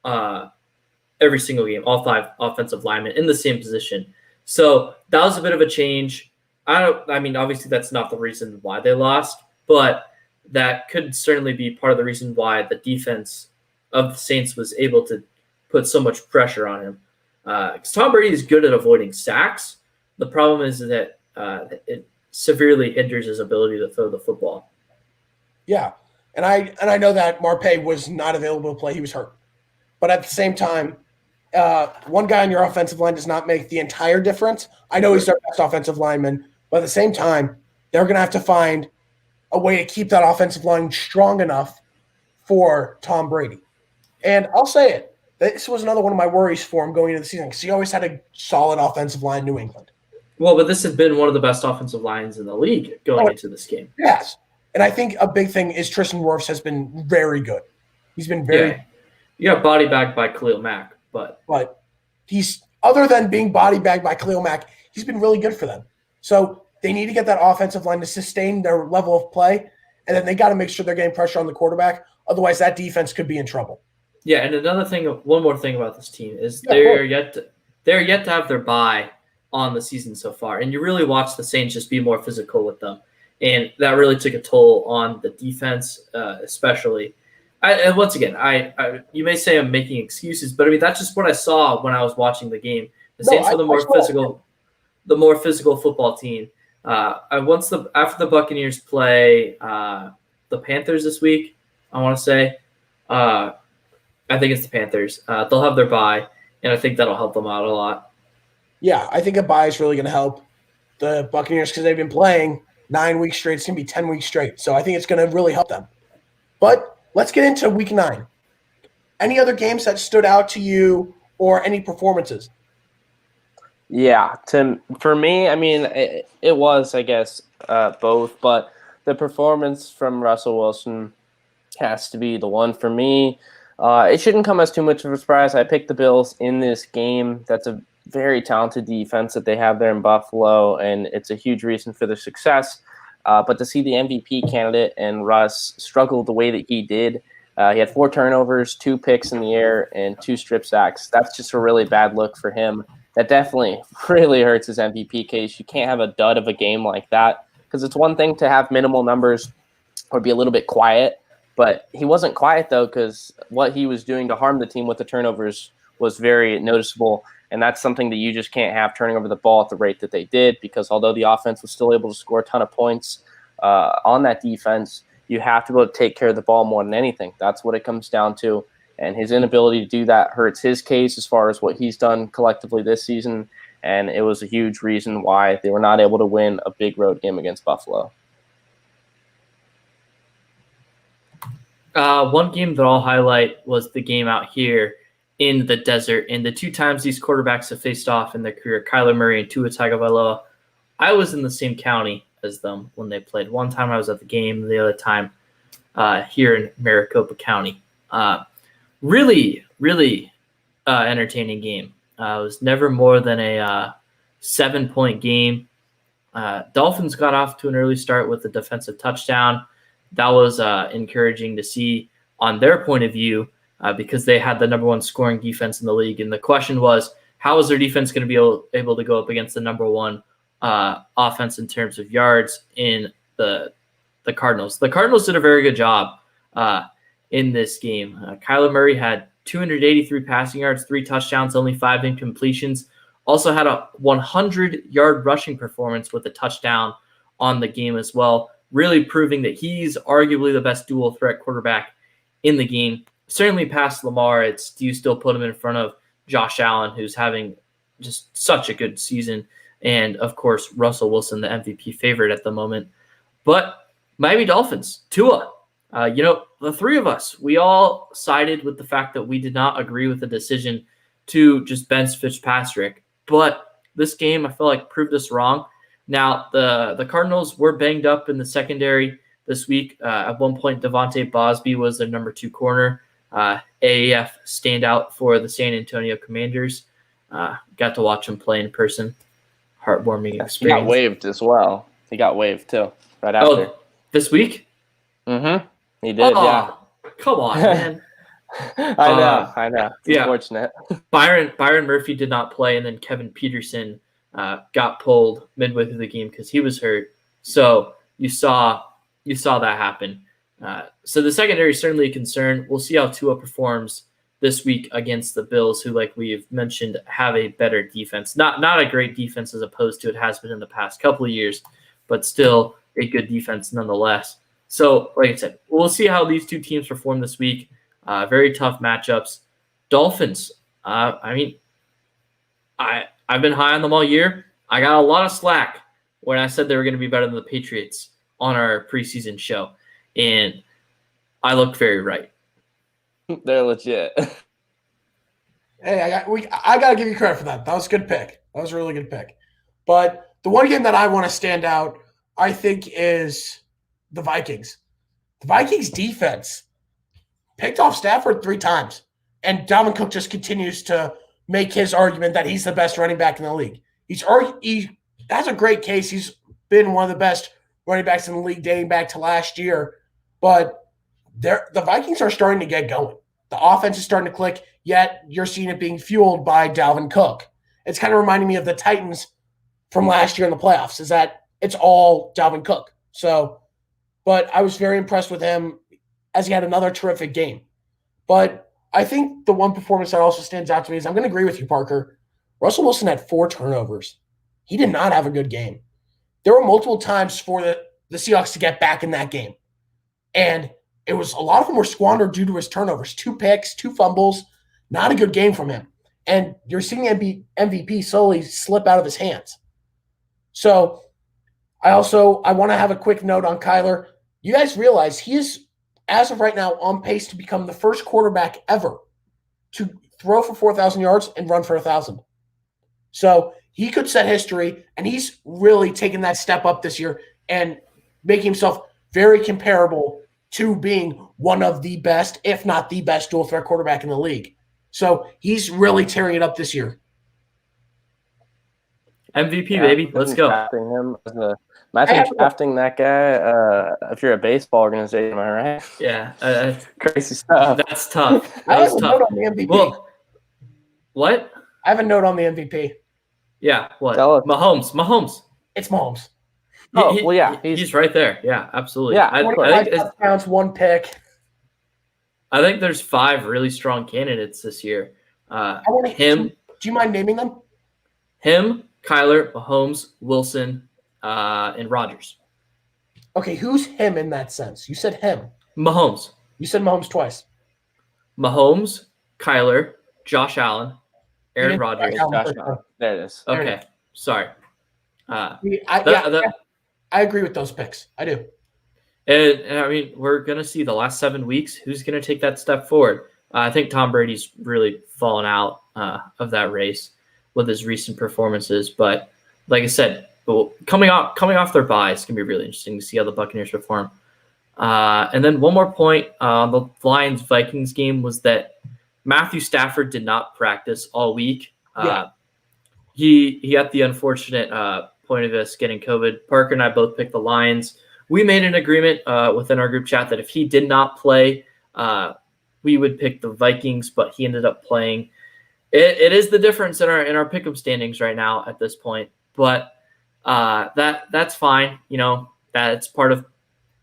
every single game, all 5 offensive linemen in the same position. So that was a bit of a change. Obviously that's not the reason why they lost, but that could certainly be part of the reason why the defense of the Saints was able to put so much pressure on him. Because Tom Brady is good at avoiding sacks. The problem is that it severely hinders his ability to throw the football. Yeah, and I know that Marpet was not available to play; he was hurt. But at the same time, one guy on your offensive line does not make the entire difference. I know he's their best offensive lineman, but at the same time, they're going to have to find a way to keep that offensive line strong enough for Tom Brady. And I'll say it, this was another one of my worries for him going into the season because he always had a solid offensive line in New England. Well, but this has been one of the best offensive lines in the league going into this game. Yes. And I think a big thing is Tristan Wirfs has been very good. He's been very good. You got body bagged by Khalil Mack, but he's, other than being body bagged by Khalil Mack, he's been really good for them. So they need to get that offensive line to sustain their level of play, and then they got to make sure they're getting pressure on the quarterback. Otherwise, that defense could be in trouble. Yeah, and one more thing about this team is they're yet to have their bye on the season so far, and you really watch the Saints just be more physical with them, and that really took a toll on the defense, especially. And once again, you may say I'm making excuses, but I mean that's just what I saw when I was watching the game. The Saints were the more physical football team. After the Buccaneers play the Panthers this week, I want to say, I think it's the Panthers. They'll have their bye, and I think that'll help them out a lot. Yeah, I think a bye is really going to help the Buccaneers because they've been playing 9 weeks straight. It's going to be 10 weeks straight. So I think it's going to really help them. But let's get into week 9. Any other games that stood out to you or any performances? Yeah, for me, I mean, it was, I guess, both. But the performance from Russell Wilson has to be the one for me. It shouldn't come as too much of a surprise. I picked the Bills in this game. That's a very talented defense that they have there in Buffalo, and it's a huge reason for their success. But to see the MVP candidate and Russ struggle the way that he did, he had 4 turnovers, 2 picks in the air, and 2 strip sacks. That's just a really bad look for him. That definitely really hurts his MVP case. You can't have a dud of a game like that because it's one thing to have minimal numbers or be a little bit quiet, but he wasn't quiet, though, because what he was doing to harm the team with the turnovers was very noticeable, and that's something that you just can't have, turning over the ball at the rate that they did, because although the offense was still able to score a ton of points on that defense, you have to be able to take care of the ball more than anything. That's what it comes down to, and his inability to do that hurts his case as far as what he's done collectively this season, and it was a huge reason why they were not able to win a big road game against Buffalo. One game that I'll highlight was the game out here in the desert. And the 2 times these quarterbacks have faced off in their career, Kyler Murray and Tua Tagovailoa, I was in the same county as them when they played. One time I was at the game, the other time here in Maricopa County. Really, really entertaining game. It was never more than a 7-point game. Dolphins got off to an early start with a defensive touchdown. That was encouraging to see on their point of view because they had the number one scoring defense in the league. And the question was, how is their defense going to be able to go up against the number one offense in terms of yards in the Cardinals? The Cardinals did a very good job in this game. Kyler Murray had 283 passing yards, 3 touchdowns, only 5 incompletions. Also had a 100-yard rushing performance with a touchdown on the game as well, really proving that he's arguably the best dual threat quarterback in the game. Certainly past Lamar, do you still put him in front of Josh Allen, who's having just such a good season, and of course Russell Wilson, the MVP favorite at the moment. But Miami Dolphins, Tua, the three of us, we all sided with the fact that we did not agree with the decision to just bench Fitzpatrick. But this game, I feel like, proved us wrong. Now, the Cardinals were banged up in the secondary this week. At one point, Devontae Bosby was their number 2 corner. AAF standout for the San Antonio Commanders. Got to watch him play in person. Heartwarming experience. He got waived as well. He got waived, too, right after. Oh, this week? Mm-hmm. He did, yeah. Come on, man. I know. It's yeah. unfortunate. Byron Murphy did not play, and then Kevin Peterson got pulled midway through the game because he was hurt. So you saw that happen. So the secondary is certainly a concern. We'll see how Tua performs this week against the Bills, who, like we've mentioned, have a better defense. Not a great defense as opposed to it has been in the past couple of years, but still a good defense nonetheless. So, like I said, we'll see how these two teams perform this week. Very tough matchups. Dolphins, I've been high on them all year. I got a lot of slack when I said they were going to be better than the Patriots on our preseason show, and I looked very right. They're legit. Hey, I got to give you credit for that. That was a good pick. That was a really good pick. But the one game that I want to stand out, I think, is the Vikings. The Vikings defense picked off Stafford 3 times, and Dalvin Cook just continues to make his argument that he's the best running back in the league. He has a great case. He's been one of the best running backs in the league dating back to last year. But the Vikings are starting to get going. The offense is starting to click, yet you're seeing it being fueled by Dalvin Cook. It's kind of reminding me of the Titans from last year in the playoffs, is that it's all Dalvin Cook. But I was very impressed with him as he had another terrific game. But I think the one performance that also stands out to me is, I'm going to agree with you, Parker. Russell Wilson had 4 turnovers. He did not have a good game. There were multiple times for the Seahawks to get back in that game. And a lot of them were squandered due to his turnovers. 2 picks, 2 fumbles. Not a good game from him. And you're seeing MVP slowly slip out of his hands. So I want to have a quick note on Kyler. You guys realize he is, as of right now, on pace to become the first quarterback ever to throw for 4,000 yards and run for 1,000. So he could set history, and he's really taken that step up this year and making himself very comparable to being one of the best, if not the best, dual threat quarterback in the league. So he's really tearing it up this year. MVP, baby. Let's go. Imagine drafting that guy if you're a baseball organization, am I right? Yeah. Crazy stuff. That's tough. I have a note on the MVP. Well, what? I have a note on the MVP. Yeah, what? Mahomes. It's Mahomes. He's right there. Yeah, absolutely. Yeah, 25 touchdowns, 1 pick. I think there's 5 really strong candidates this year. Him. Do you mind naming them? Him, Kyler, Mahomes, Wilson, and Rodgers. Okay, who's him in that sense? You said him. Mahomes. You said Mahomes twice. Mahomes, Kyler, Josh Allen, Aaron Rodgers. There it is. Okay, sorry. I agree with those picks. I do. And I mean, we're going to see the last 7 weeks who's going to take that step forward. I think Tom Brady's really fallen out of that race with his recent performances. But like I said, coming off their bye, it's going to be really interesting to see how the Buccaneers perform. And then one more point on the Lions-Vikings game was that Matthew Stafford did not practice all week. He had the unfortunate point of us getting COVID. Parker and I both picked the Lions. We made an agreement within our group chat that if he did not play, we would pick the Vikings, but he ended up playing. It is the difference in our pick'em standings right now at this point, but that's fine. That's part of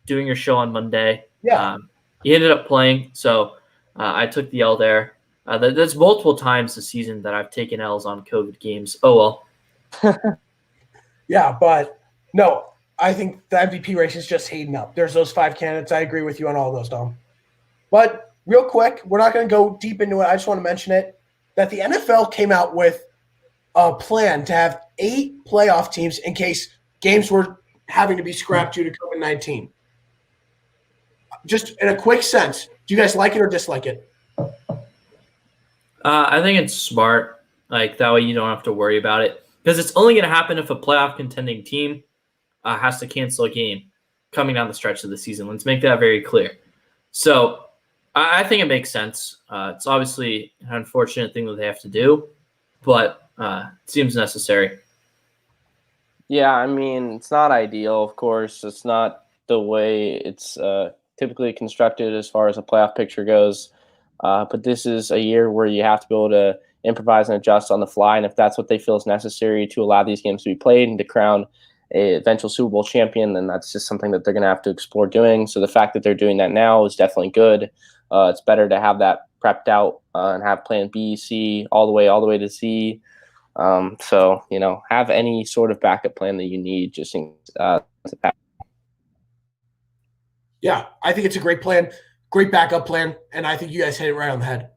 doing your show on Monday. Yeah. He ended up playing, so I took the L there. There's multiple times this season that I've taken L's on COVID games. Oh well. Yeah, but no, I think the MVP race is just heating up. There's those 5 candidates. I agree with you on all those, Dom. But real quick, we're not going to go deep into it. I just want to mention it, that the NFL came out with a plan to have 8 playoff teams in case games were having to be scrapped due to COVID-19. Just in a quick sense, do you guys like it or dislike it? I think it's smart. Like, that way you don't have to worry about it. Because it's only going to happen if a playoff contending team has to cancel a game coming down the stretch of the season. Let's make that very clear. So I think it makes sense. It's obviously an unfortunate thing that they have to do, but it seems necessary. Yeah, I mean, it's not ideal, of course. It's not the way it's typically constructed as far as a playoff picture goes. But this is a year where you have to be able to improvise and adjust on the fly. And if that's what they feel is necessary to allow these games to be played and to crown a eventual Super Bowl champion, then that's just something that they're going to have to explore doing. So the fact that they're doing that now is definitely good. It's better to have that prepped out and have plan B, C, all the way to Z. So, have any sort of backup plan that you need just in Yeah, I think it's a great plan, great backup plan, and I think you guys hit it right on the head.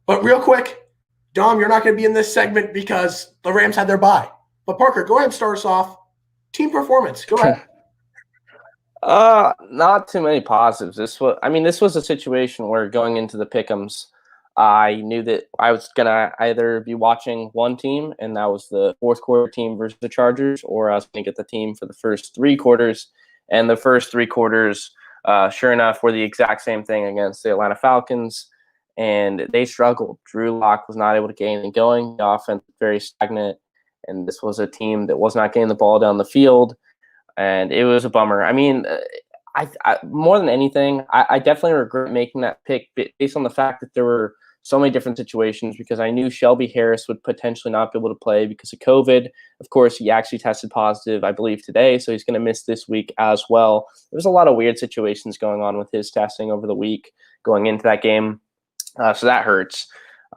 But real quick, Dom, you're not going to be in this segment because the Rams had their bye. But Parker, go ahead and start us off. Team performance. Go ahead. Not too many positives. This was a situation where going into the pick'ems, I knew that I was going to either be watching one team, and that was the fourth quarter team versus the Chargers, or I was going to get the team for the first 3 quarters. And the first 3 quarters, sure enough, were the exact same thing against the Atlanta Falcons, and they struggled. Drew Lock was not able to get anything going. The offense was very stagnant, and this was a team that was not getting the ball down the field, and it was a bummer. I mean, I more than anything, I definitely regret making that pick based on the fact that there were so many different situations, because I knew Shelby Harris would potentially not be able to play because of COVID. Of course, he actually tested positive, I believe, today, so he's going to miss this week as well. There's a lot of weird situations going on with his testing over the week going into that game, so that hurts.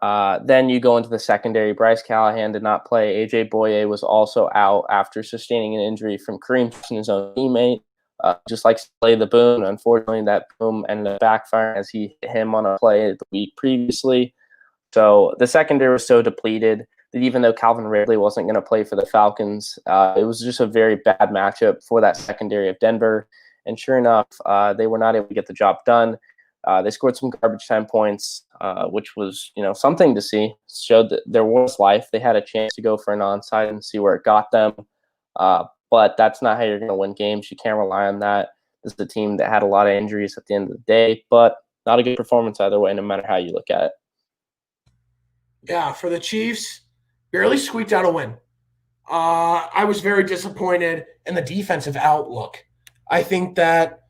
Then you go into the secondary. Bryce Callahan did not play. AJ Boye was also out after sustaining an injury from Kareem Jackson, his own teammate. Just like Slay the Boom, unfortunately, that boom ended up backfiring as he hit him on a play the week previously. So the secondary was so depleted that even though Calvin Ridley wasn't going to play for the Falcons, it was just a very bad matchup for that secondary of Denver. And sure enough, they were not able to get the job done. They scored some garbage time points, which was, something to see. Showed that there was life. They had a chance to go for an onside and see where it got them. But that's not how you're going to win games. You can't rely on that. This is a team that had a lot of injuries at the end of the day, but not a good performance either way, no matter how you look at it. Yeah, for the Chiefs, barely squeaked out a win. I was very disappointed in the defensive outlook. I think that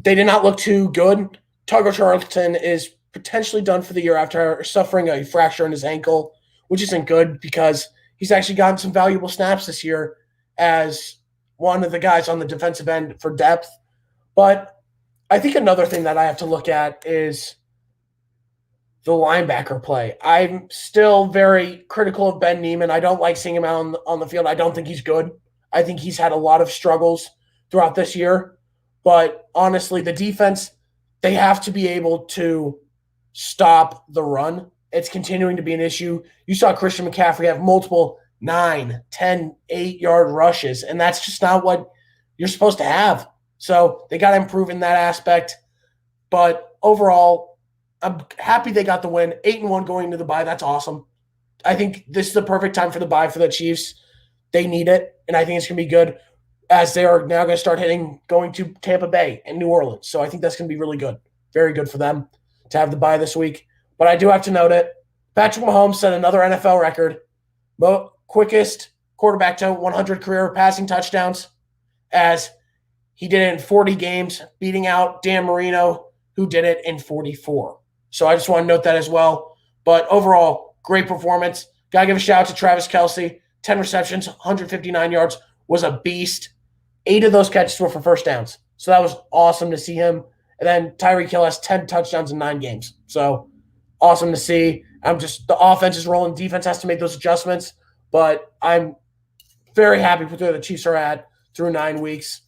they did not look too good. Tucker Charlton is potentially done for the year after suffering a fracture in his ankle, which isn't good because he's actually gotten some valuable snaps this year as one of the guys on the defensive end for depth. But I think another thing that I have to look at is the linebacker play. I'm still very critical of Ben Neiman. I don't like seeing him out on the field. I don't think he's good. I think he's had a lot of struggles throughout this year. But honestly, the defense, they have to be able to stop the run. It's continuing to be an issue. You saw Christian McCaffrey have multiple 9, 10, 8-yard rushes, and that's just not what you're supposed to have. So they got to improve in that aspect. But overall, I'm happy they got the win. 8-1 going into the bye. That's awesome. I think this is the perfect time for the bye for the Chiefs. They need it, and I think it's going to be good as they are now going to start going to Tampa Bay and New Orleans. So I think that's going to be really good. Very good for them to have the bye this week. But I do have to note it. Patrick Mahomes set another NFL record. Quickest quarterback to 100 career passing touchdowns, as he did it in 40 games, beating out Dan Marino, who did it in 44. So I just want to note that as well. But overall, great performance. Got to give a shout out to Travis Kelce. 10 receptions, 159 yards, was a beast. 8 of those catches were for first downs. So that was awesome to see him. And then Tyreek Hill has 10 touchdowns in 9 games. So awesome to see. The offense is rolling. Defense has to make those adjustments. But I'm very happy with where the Chiefs are at through 9 weeks.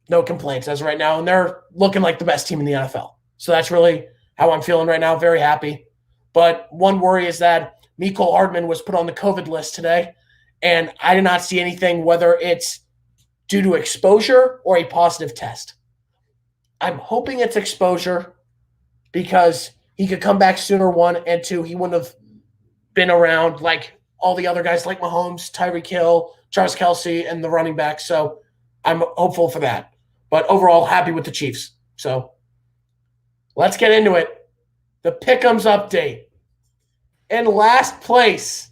No complaints as of right now. And they're looking like the best team in the NFL. So that's really how I'm feeling right now. Very happy. But one worry is that Mecole Hardman was put on the COVID list today, and I did not see anything, whether it's due to exposure or a positive test. I'm hoping it's exposure because he could come back sooner, 1, and 2, he wouldn't have been around like all the other guys like Mahomes, Tyreek Hill, Travis Kelce, and the running back. So I'm hopeful for that. But overall, happy with the Chiefs. So let's get into it. The Pick'ems update. In last place,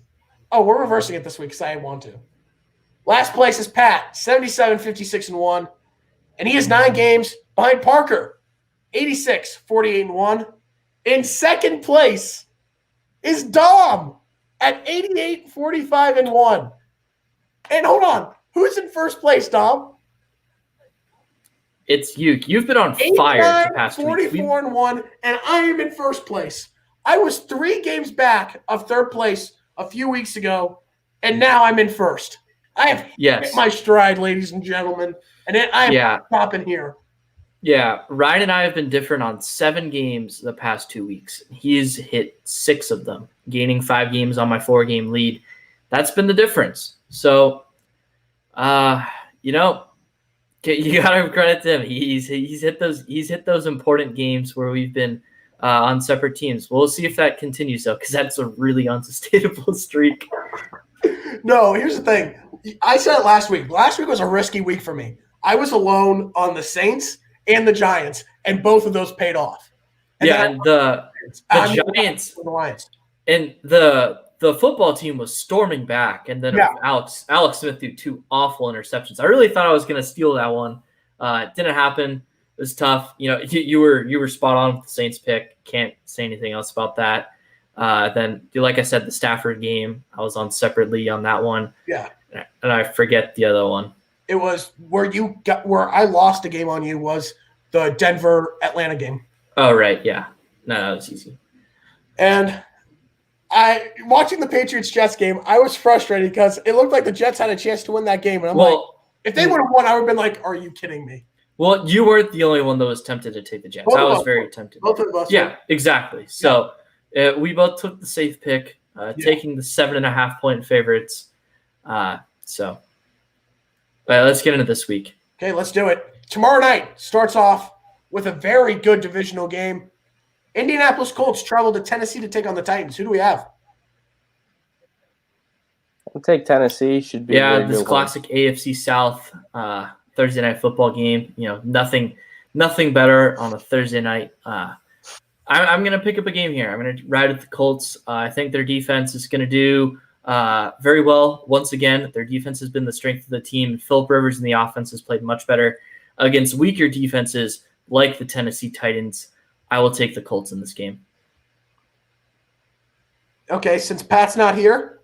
we're reversing it this week because I want to. Last place is Pat, 77, 56, and 1. And he has 9 games behind Parker, 86, 48, and 1. In second place is Dom at 88, 45, and 1. And hold on, who's in first place, Dom? It's you. You've been on fire the past 44 and 1, and I am in first place. I was 3 games back of third place a few weeks ago, and now I'm in first. I have hit my stride, ladies and gentlemen, and I am popping here. Yeah, Ryan and I have been different on 7 games the past 2 weeks. He's hit 6 of them, gaining 5 games on my 4-game lead. That's been the difference. So, you got to credit to him. He's hit those important games where we've been on separate teams. We'll see if that continues, though, because that's a really unsustainable streak. No, here's the thing. I said it last week. Last week was a risky week for me. I was alone on the Saints and the Giants, and both of those paid off. And the Giants the Lions. And the football team was storming back, and then Alex Smith threw 2 awful interceptions. I really thought I was going to steal that one. It didn't happen. It was tough. You were spot on with the Saints pick. Can't say anything else about that. Then, like I said, the Stafford game, I was on separately on that one. Yeah. And I forget the other one. It was where I lost a game on you was the Denver-Atlanta game. Oh, right. Yeah. No, that was easy. And watching the Patriots-Jets game, I was frustrated because it looked like the Jets had a chance to win that game. And I'm like, if they would have won, I would have been like, are you kidding me? Well, you weren't the only one that was tempted to take the Jets. I was very tempted. Both of us. Yeah, exactly. So we both took the safe pick, taking the 7.5-point favorites. So let's get into this week. Okay, let's do it. Tomorrow night starts off with a very good divisional game. Indianapolis Colts travel to Tennessee to take on the Titans. Who do we have? I'll take Tennessee. Should be this classic AFC South Thursday night football game. Nothing better on a Thursday night. I'm going to pick up a game here. I'm going to ride with the Colts. I think their defense is going to do very well. Once again, their defense has been the strength of the team. Phillip Rivers and the offense has played much better against weaker defenses like the Tennessee Titans. I will take the Colts in this game. Okay, since Pat's not here,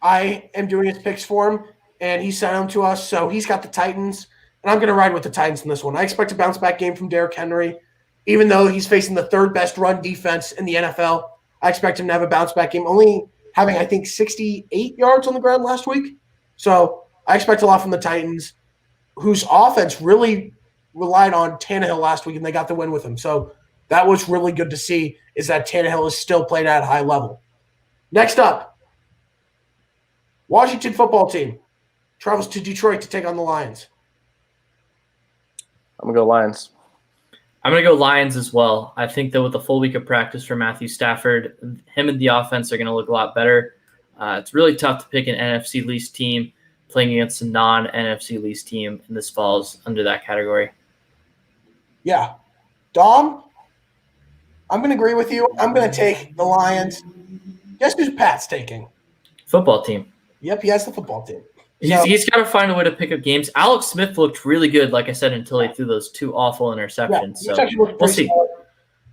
I am doing his picks for him, and he sent them to us. So he's got the Titans, and I'm going to ride with the Titans in this one. I expect a bounce-back game from Derrick Henry. Even though he's facing the 3rd best run defense in the NFL, I expect him to have a bounce-back game, only having, I think, 68 yards on the ground last week. So I expect a lot from the Titans, whose offense really relied on Tannehill last week, and they got the win with him. So that was really good to see, is that Tannehill is still playing at a high level. Next up, Washington football team travels to Detroit to take on the Lions. I'm going to go Lions. I'm going to go Lions as well. I think that with a full week of practice for Matthew Stafford, him and the offense are going to look a lot better. It's really tough to pick an NFC least team playing against a non-NFC least team, and this falls under that category. Yeah. Dom, I'm going to agree with you. I'm going to take the Lions. Guess who's Pat's taking? Football team. Yep, he has the football team. He's got to find a way to pick up games. Alex Smith looked really good, like I said, until he threw those 2 awful interceptions. Yeah, So we'll see.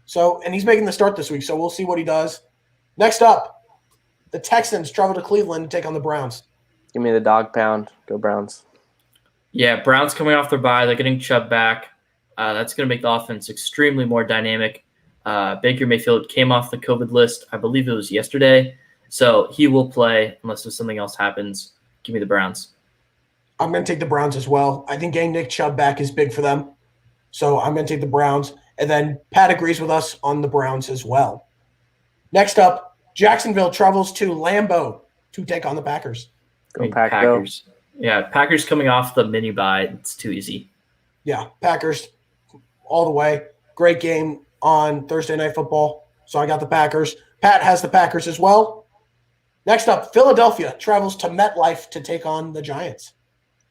So, and he's making the start this week, so we'll see what he does. Next up, the Texans travel to Cleveland to take on the Browns. Give me the dog pound. Go Browns. Yeah, Browns coming off their bye. They're getting Chubb back. That's going to make the offense extremely more dynamic. Baker Mayfield came off the COVID list, I believe it was yesterday. So he will play unless there's something else happens. Give me the Browns. I'm going to take the Browns as well. I think getting Nick Chubb back is big for them. So I'm going to take the Browns. And then Pat agrees with us on the Browns as well. Next up, Jacksonville travels to Lambeau to take on the Packers. Go Packers. Yeah, Packers coming off the mini bye. It's too easy. Yeah, Packers all the way. Great game on Thursday Night Football. So I got the Packers. Pat has the Packers as well. Next up, Philadelphia travels to MetLife to take on the Giants.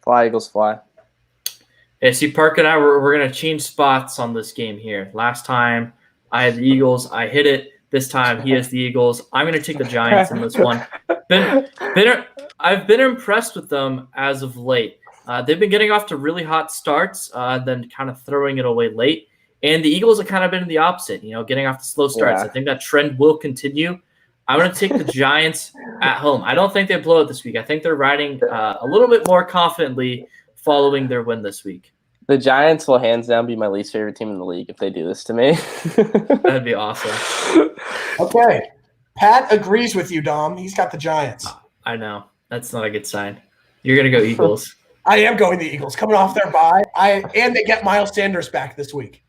Fly, Eagles, fly. Yeah, see, Park and I, we're going to change spots on this game here. Last time I had the Eagles. I hit it. This time he has the Eagles. I'm going to take the Giants in this one. I've been impressed with them as of late. They've been getting off to really hot starts, then kind of throwing it away late. And the Eagles have kind of been the opposite, getting off to slow starts. Yeah. I think that trend will continue. I'm going to take the Giants at home. I don't think they blow it this week. I think they're riding a little bit more confidently following their win this week. The Giants will hands down be my least favorite team in the league if they do this to me. That'd be awesome. Okay. Pat agrees with you, Dom. He's got the Giants. I know. That's not a good sign. You're going to go Eagles. I am going the Eagles. Coming off their bye. And they get Miles Sanders back this week.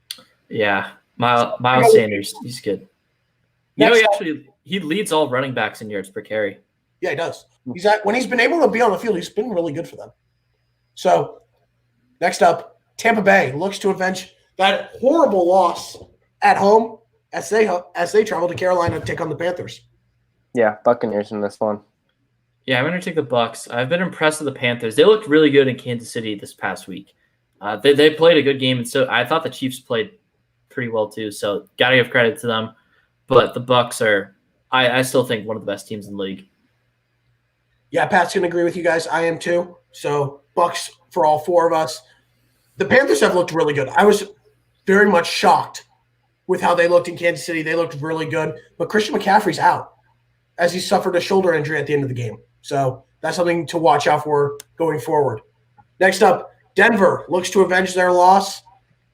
Yeah. Miles Sanders. He's good. He leads all running backs in yards per carry. Yeah, he does. When he's been able to be on the field, he's been really good for them. So, next up, Tampa Bay looks to avenge that horrible loss at home as they travel to Carolina to take on the Panthers. Yeah, Buccaneers in this one. Yeah, I'm going to take the Bucs. I've been impressed with the Panthers. They looked really good in Kansas City this past week. They played a good game, and so I thought the Chiefs played pretty well too. So, got to give credit to them. But the Bucs are, I still think, one of the best teams in the league. Yeah, Pat's going to agree with you guys. I am too. So, Bucs for all 4 of us. The Panthers have looked really good. I was very much shocked with how they looked in Kansas City. They looked really good. But Christian McCaffrey's out as he suffered a shoulder injury at the end of the game. So that's something to watch out for going forward. Next up, Denver looks to avenge their loss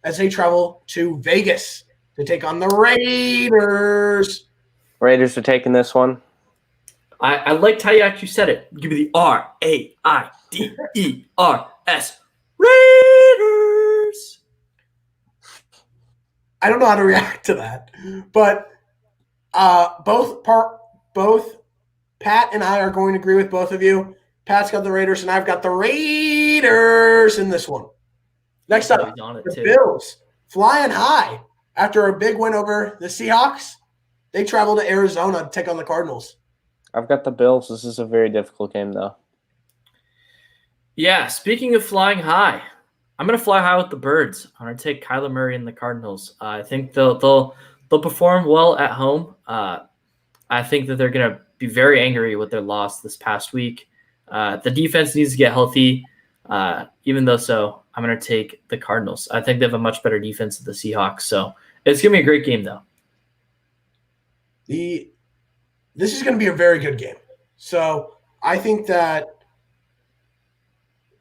as they travel to Vegas to take on the Raiders. Raiders are taking this one. I liked how you actually said it. Give me the Raiders. Raiders. I don't know how to react to that, but both Pat and I are going to agree with both of you. Pat's got the Raiders, and I've got the Raiders in this one. Next up, the Bills flying high after a big win over the Seahawks. They travel to Arizona to take on the Cardinals. I've got the Bills. This is a very difficult game, though. Yeah, speaking of flying high, I'm going to fly high with the Birds. I'm going to take Kyler Murray and the Cardinals. I think they'll perform well at home. I think that they're going to be very angry with their loss this past week. The defense needs to get healthy. Even though so, I'm going to take the Cardinals. I think they have a much better defense than the Seahawks. So it's going to be a great game, though. This is going to be a very good game. So I think that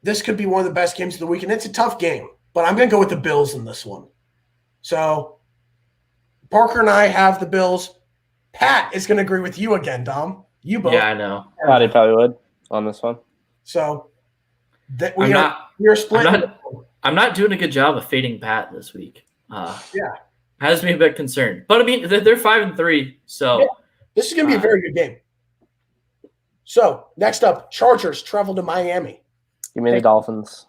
this could be one of the best games of the week, and it's a tough game, but I'm going to go with the Bills in this one. So Parker and I have the Bills. Pat is going to agree with you again, Dom. You both. Yeah, I know. They probably would on this one. So we are split. I'm not doing a good job of fading Pat this week. Yeah. Has me a bit concerned. But, I mean, they're 5-3, so. Yeah. This is going to be a very good game. So, next up, Chargers travel to Miami. Give me the Dolphins.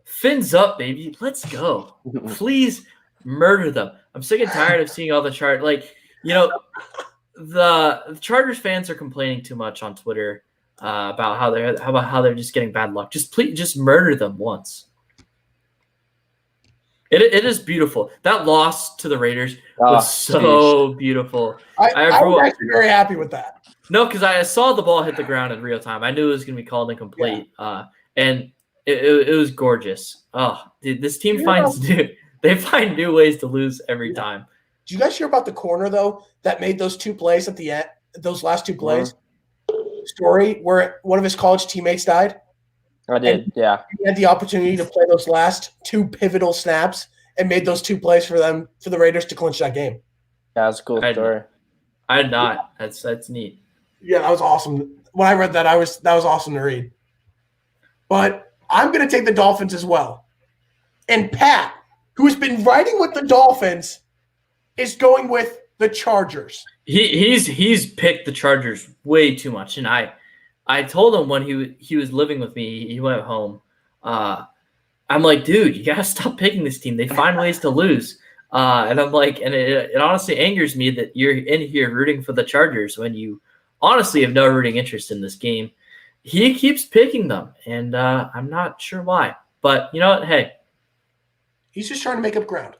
Fins up, baby. Let's go. Please murder them. I'm sick and tired of seeing all the the Chargers fans are complaining too much on Twitter about how they're just getting bad luck. Just murder them once. It is beautiful. That loss to the Raiders was so beautiful. I was actually very happy with that. No, because I saw the ball hit the ground in real time. I knew it was going to be called incomplete, and it was gorgeous. Oh, dude, this team finds new ways to lose every time. Did you guys hear about the corner though that made those two plays at the end? Those last two plays. Story where one of his college teammates died. I did, yeah. He had the opportunity to play those last two pivotal snaps and made those two plays for the Raiders to clinch that game. Yeah, that's a cool story. I did not. That's neat. Yeah, that was awesome. When I read that, that was awesome to read. But I'm going to take the Dolphins as well. And Pat, who has been riding with the Dolphins, is going with the Chargers. He's picked the Chargers way too much, and I told him when he was living with me, he went home. I'm like, dude, you gotta stop picking this team. They find ways to lose. And I'm like, and it honestly angers me that you're in here rooting for the Chargers when you honestly have no rooting interest in this game. He keeps picking them, and I'm not sure why. But you know what? Hey. He's just trying to make up ground.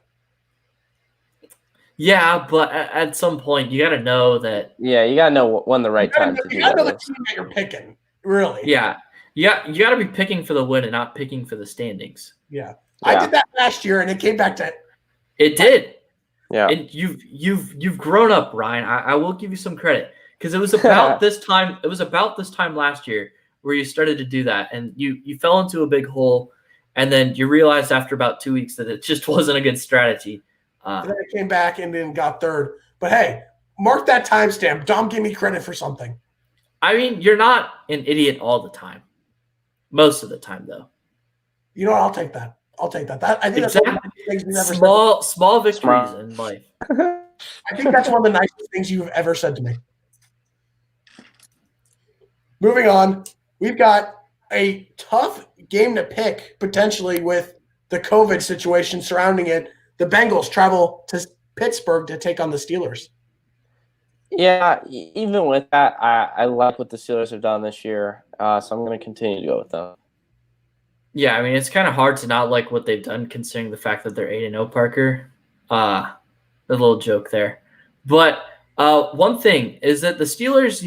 Yeah, but at some point, you got to know that. Yeah, you got to know when the right time to do that. You got to know the team that you're picking, really. Yeah. You got to be picking for the win and not picking for the standings. Yeah. I did that last year, and it came back to – It did. Yeah. And you've grown up, Ryan. I will give you some credit because it was about this time. It was about this time last year where you started to do that, and you fell into a big hole, and then you realized after about 2 weeks that it just wasn't a good strategy. And then it came back and then got third. But hey, mark that timestamp. Dom gave me credit for something. I mean, you're not an idiot all the time. Most of the time, though. You know what? I'll take that. I think that's one of the things we've ever said. Small victories in life. I think that's one of the nicest things you've ever said to me. Moving on, we've got a tough game to pick potentially with the COVID situation surrounding it. The Bengals travel to Pittsburgh to take on the Steelers. Yeah, even with that, I like what the Steelers have done this year, so I'm going to continue to go with them. Yeah, I mean, it's kind of hard to not like what they've done considering the fact that they're 8-0, Parker. A little joke there. But one thing is that the Steelers,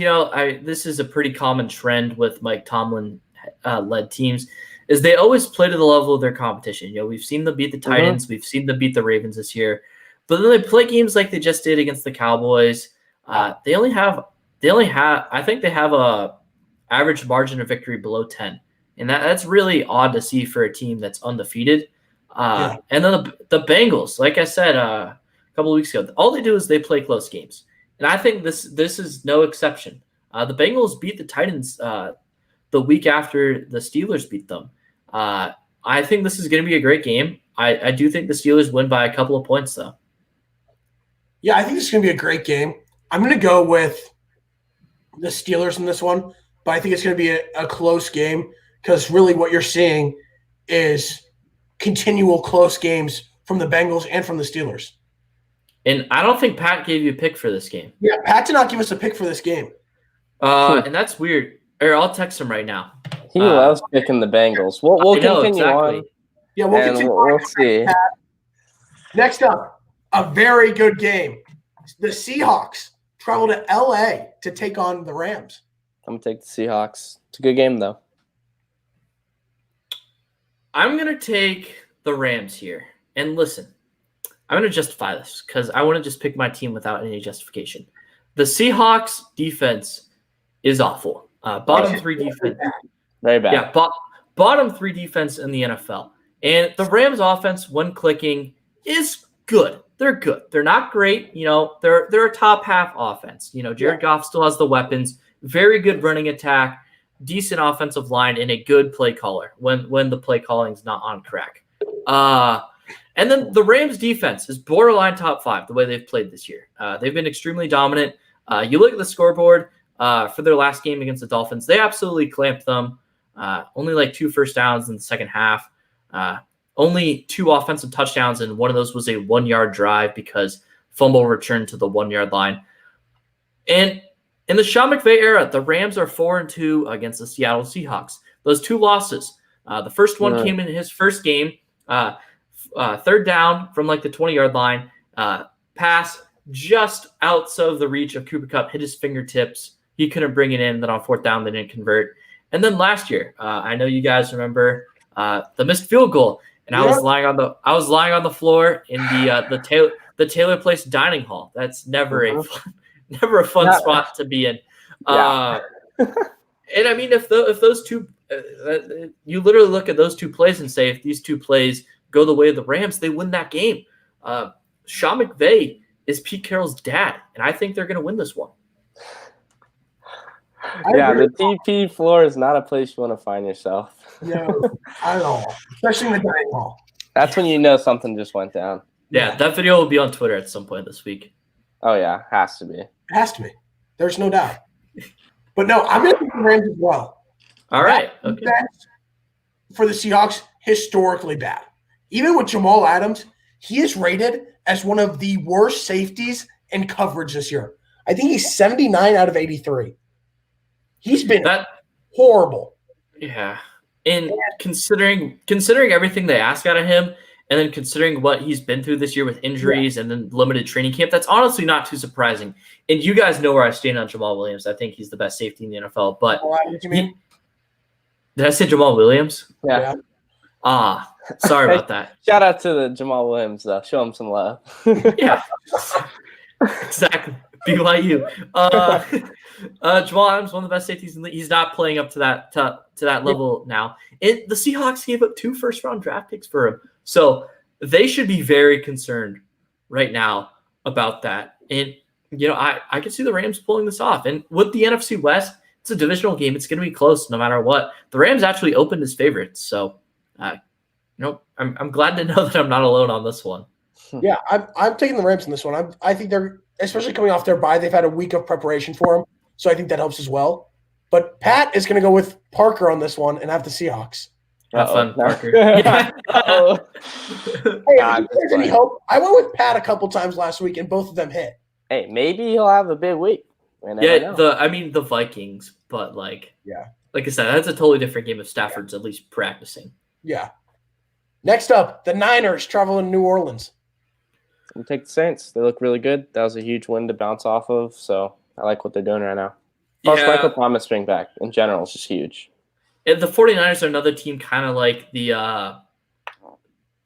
this is a pretty common trend with Mike Tomlin led teams, is they always play to the level of their competition. We've seen them beat the Titans. We've seen them beat the Ravens this year. But then they play games like they just did against the Cowboys. I think they have a average margin of victory below 10. And that's really odd to see for a team that's undefeated. And then the Bengals, like I said a couple of weeks ago, all they do is they play close games. And I think this is no exception. The Bengals beat the Titans the week after the Steelers beat them. I think this is going to be a great game. I do think the Steelers win by a couple of points, though. Yeah, I think this is going to be a great game. I'm going to go with the Steelers in this one, but I think it's going to be a close game because really what you're seeing is continual close games from the Bengals and from the Steelers. And I don't think Pat gave you a pick for this game. Yeah, Pat did not give us a pick for this game. And that's weird. Or I'll text him right now. He loves picking the Bengals. We'll continue on. Yeah, we'll continue on. We'll see. Next up, a very good game. The Seahawks travel to L.A. to take on the Rams. I'm going to take the Seahawks. It's a good game, though. I'm going to take the Rams here. And listen, I'm going to justify this because I want to just pick my team without any justification. The Seahawks defense is awful. Bottom 3 defense. Very bad. Yeah, bottom 3 defense in the NFL. And the Rams offense, when clicking, is good. They're good. They're not great. They're a top half offense. Jared Goff still has the weapons. Very good running attack. Decent offensive line and a good play caller when the play calling is not on crack. And then the Rams defense is borderline top 5 the way they've played this year. They've been extremely dominant. You look at the scoreboard for their last game against the Dolphins. They absolutely clamped them. Only like 2 first downs in the second half. Only 2 offensive touchdowns, and one of those was a 1-yard drive because fumble returned to the 1-yard line. And in the Sean McVay era, the Rams are 4-2 against the Seattle Seahawks. Those 2 losses. The first one came in his first game. third down from like the 20-yard line, pass just out of the reach of Cooper Kupp, hit his fingertips. He couldn't bring it in. Then on fourth down, they didn't convert. And then last year, I know you guys remember the missed field goal, and I was lying on the floor in the Taylor Place dining hall. That's never a fun spot to be in. Yeah. And I mean, if those two, you literally look at those two plays and say, if these two plays go the way of the Rams, they win that game. Sean McVay is Pete Carroll's dad, and I think they're going to win this one. Yeah, the TP floor is not a place you want to find yourself. No, I don't know. Especially in the dining hall. That's when you know something just went down. Yeah, that video will be on Twitter at some point this week. Oh, yeah, has to be. It has to be. There's no doubt. But no, I'm going to pick the Rams as well. All right. Okay. For the Seahawks, historically bad. Even with Jamal Adams, he is rated as one of the worst safeties in coverage this year. I think he's 79 out of 83. He's been horrible. Yeah. And considering everything they ask out of him, and then considering what he's been through this year with injuries and then limited training camp, that's honestly not too surprising. And you guys know where I stand on Jamal Williams. I think he's the best safety in the NFL. But What do you mean? Did I say Jamal Williams? Yeah. Sorry about that. Shout out to the Jamal Williams, though. Show him some love. Yeah. Exactly. BYU. Jamal Adams, one of the best safeties in the league. He's not playing up to that level now. And the Seahawks gave up 2 first-round draft picks for him. So they should be very concerned right now about that. And, I can see the Rams pulling this off. And with the NFC West, it's a divisional game. It's going to be close no matter what. The Rams actually opened as favorites. So, I'm glad to know that I'm not alone on this one. Yeah, I'm taking the Rams in this one. I think they're, especially coming off their bye, they've had a week of preparation for them. So I think that helps as well. But Pat is going to go with Parker on this one and have the Seahawks. Have fun, Parker. Hey, if there's any hope, I went with Pat a couple times last week, and both of them hit. Hey, maybe he'll have a big week. The Vikings, but like I said, that's a totally different game if Stafford's at least practicing. Yeah. Next up, the Niners travel in New Orleans. We'll take the Saints. They look really good. That was a huge win to bounce off of, so I like what they're doing right now. Plus, Michael Thomas being back in general is just huge. And the 49ers are another team kind of like the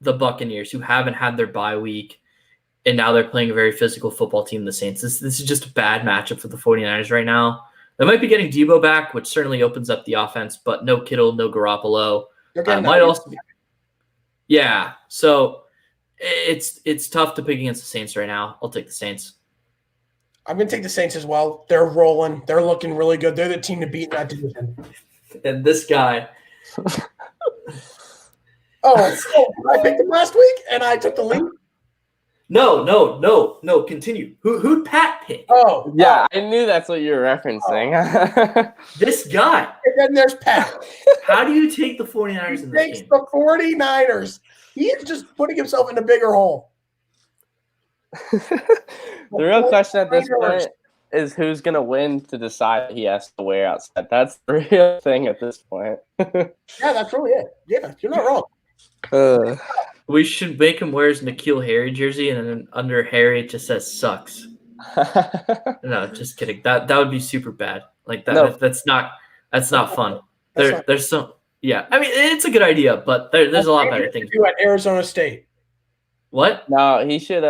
Buccaneers, who haven't had their bye week, and now they're playing a very physical football team, the Saints. This is just a bad matchup for the 49ers right now. They might be getting Debo back, which certainly opens up the offense, but no Kittle, no Garoppolo. Might also be. Yeah, so it's tough to pick against the Saints right now. I'll take the Saints. I'm going to take the Saints as well. They're rolling. They're looking really good. They're the team to beat in that division. And this guy. I picked them last week, and I took the lead? No. Continue. Who'd Pat pick? I knew that's what you were referencing. This guy. And then there's Pat. How do you take the 49ers in this game? He takes the 49ers. He's just putting himself in a bigger hole. The real question at this point is who's going to win to decide he has to wear outside. That's the real thing at this point. Yeah, that's really it. Yeah, you're not wrong. We should make him wear his N'Keal Harry jersey, and then under Harry it just says sucks. No, just kidding. That would be super bad. Like that. No. That's not fun. There's some. Yeah, I mean it's a good idea, but there's a lot better things. Do at Arizona State. What? No, he should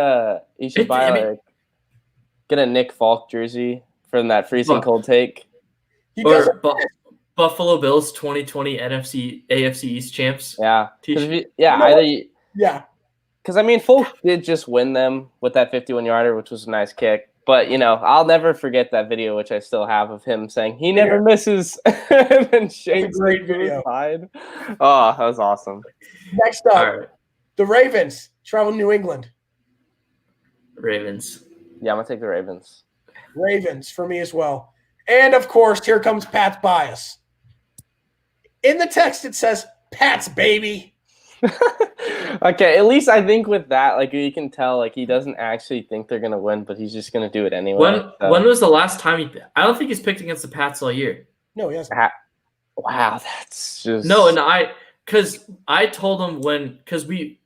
get a Nick Falk jersey from that freezing cold take. Buffalo Bills 2020 AFC East champs. Yeah. T-shirt. Yeah. Because, I mean, Falk did just win them with that 51-yarder, which was a nice kick. But, I'll never forget that video, which I still have, of him saying, he never misses. And then shakes great video. Side. Oh, that was awesome. Next up, the Ravens travel New England. Ravens. Yeah, I'm going to take the Ravens. Ravens for me as well. And, of course, here comes Pat's bias. In the text, it says, Pat's baby. Okay, at least I think with that, like, you can tell, like, he doesn't actually think they're going to win, but he's just going to do it anyway. When was the last time I don't think he's picked against the Pats all year. No, he hasn't. Wow, that's just... No, and because I told him because we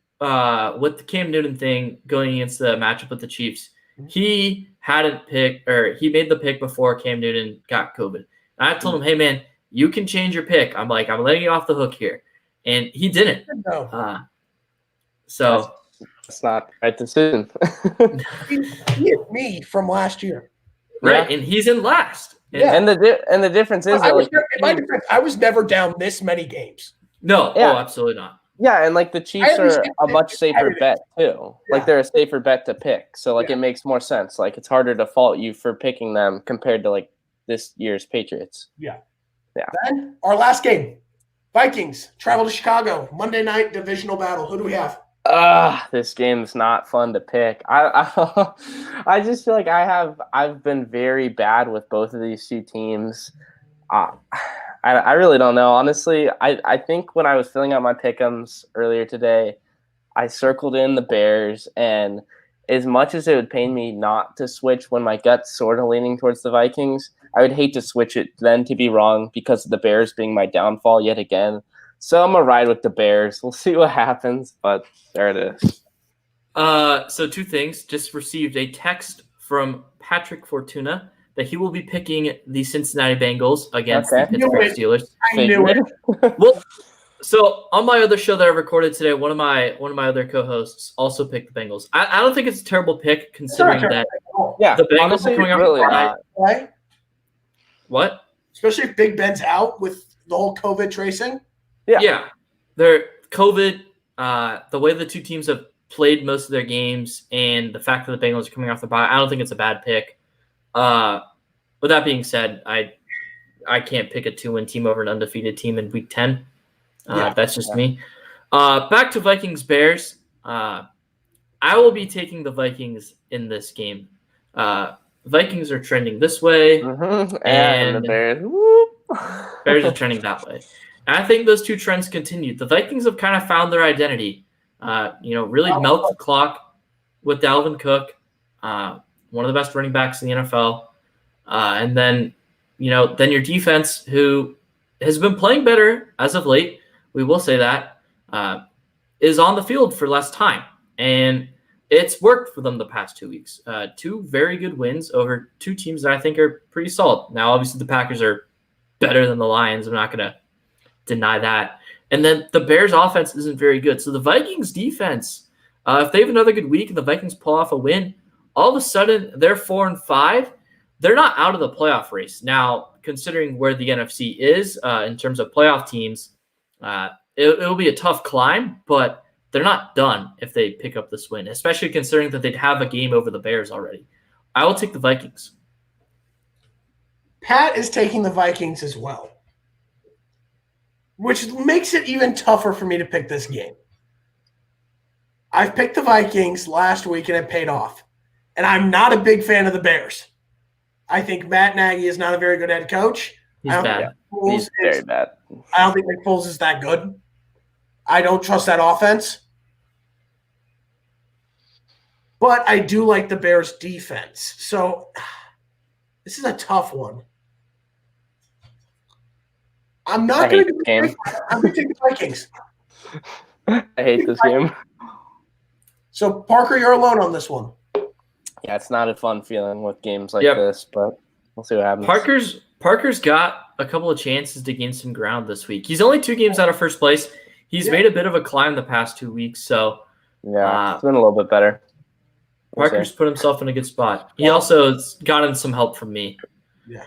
with the Cam Newton thing going against the matchup with the Chiefs, he hadn't picked, or he made the pick before Cam Newton got COVID. And I told him, hey man, you can change your pick. I'm letting you off the hook here, and he didn't. So it's not the right decision. He hit me from last year, right, and he's in last. And the difference is, I was never down this many games. No, absolutely not. Yeah, and like the Chiefs are a much safer bet too. Like they're a safer bet to pick. So like it makes more sense. Like it's harder to fault you for picking them compared to like this year's Patriots. Yeah. Yeah. Then our last game. Vikings travel to Chicago. Monday night divisional battle. Who do we have? This game's not fun to pick. I just feel like I've been very bad with both of these two teams. I really don't know. Honestly, I think when I was filling out my pick'ems earlier today, I circled in the Bears, and as much as it would pain me not to switch when my gut's sort of leaning towards the Vikings, I would hate to switch it then to be wrong because of the Bears being my downfall yet again. So I'm going to ride with the Bears. We'll see what happens, but there it is. So two things. Just received a text from Patrick Fortuna that he will be picking the Cincinnati Bengals against the Pittsburgh Steelers. I knew it. Well, so on my other show that I recorded today, one of my other co-hosts also picked the Bengals. I don't think it's a terrible pick considering that the Bengals are coming up really not. Right? What? Especially if Big Ben's out with the whole COVID tracing. Yeah. They're COVID, the way the two teams have played most of their games, and the fact that the Bengals are coming off the bye, I don't think it's a bad pick. With that being said, I can't pick a 2-win team over an undefeated team in Week 10. That's just me. Back to Vikings Bears. I will be taking the Vikings in this game. Vikings are trending this way, and the Bears. Bears are trending that way. And I think those two trends continue. The Vikings have kind of found their identity. Really milk the clock with Dalvin Cook, one of the best running backs in the NFL. And then your defense, who has been playing better as of late, we will say that, is on the field for less time. And it's worked for them the past 2 weeks. Two very good wins over two teams that I think are pretty solid. Now, obviously, the Packers are better than the Lions. I'm not going to deny that. And then the Bears' offense isn't very good. So the Vikings' defense, if they have another good week and the Vikings pull off a win, all of a sudden they're 4-5. They're not out of the playoff race. Now, considering where the NFC is in terms of playoff teams, it'll be a tough climb, but they're not done if they pick up this win, especially considering that they'd have a game over the Bears already. I will take the Vikings. Pat is taking the Vikings as well, which makes it even tougher for me to pick this game. I've picked the Vikings last week and it paid off. And I'm not a big fan of the Bears. I think Matt Nagy is not a very good head coach. He's bad. He's very bad. I don't think Nick Foles is that good. I don't trust that offense. But I do like the Bears' defense. So this is a tough one. I'm not going to do game. I'm going to take the Vikings. I hate this game. So, Parker, you're alone on this one. Yeah, it's not a fun feeling with games like this, but we'll see what happens. Parker's got a couple of chances to gain some ground this week. He's only 2 games out of first place. He's made a bit of a climb the past 2 weeks, so it's been a little bit better. Parker's put himself in a good spot. He also has gotten some help from me. Yeah.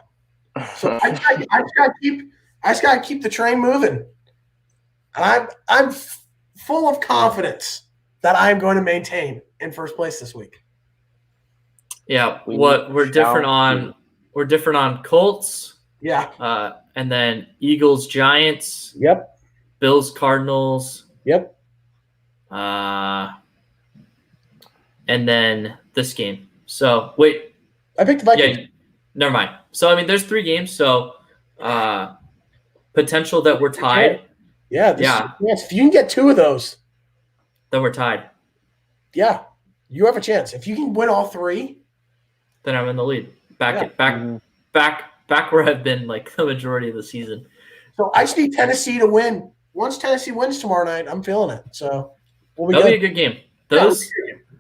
So I just gotta keep the train moving. And I'm full of confidence that I'm going to maintain in first place this week. Yeah, we're different on Colts. Yeah. And then Eagles, Giants. Yep. Bills, Cardinals. Yep. And then this game. So wait, I picked the Vikings. Yeah, never mind. So I mean, there's 3 games. So potential that we're tied. Yeah. Yes. If you can get 2 of those, then we're tied. Yeah, you have a chance. If you can win all 3, then I'm in the lead. Back where I've been like the majority of the season. So I just need Tennessee to win. Once Tennessee wins tomorrow night, I'm feeling it. So We'll be That'll good. be a good game. Yeah, Those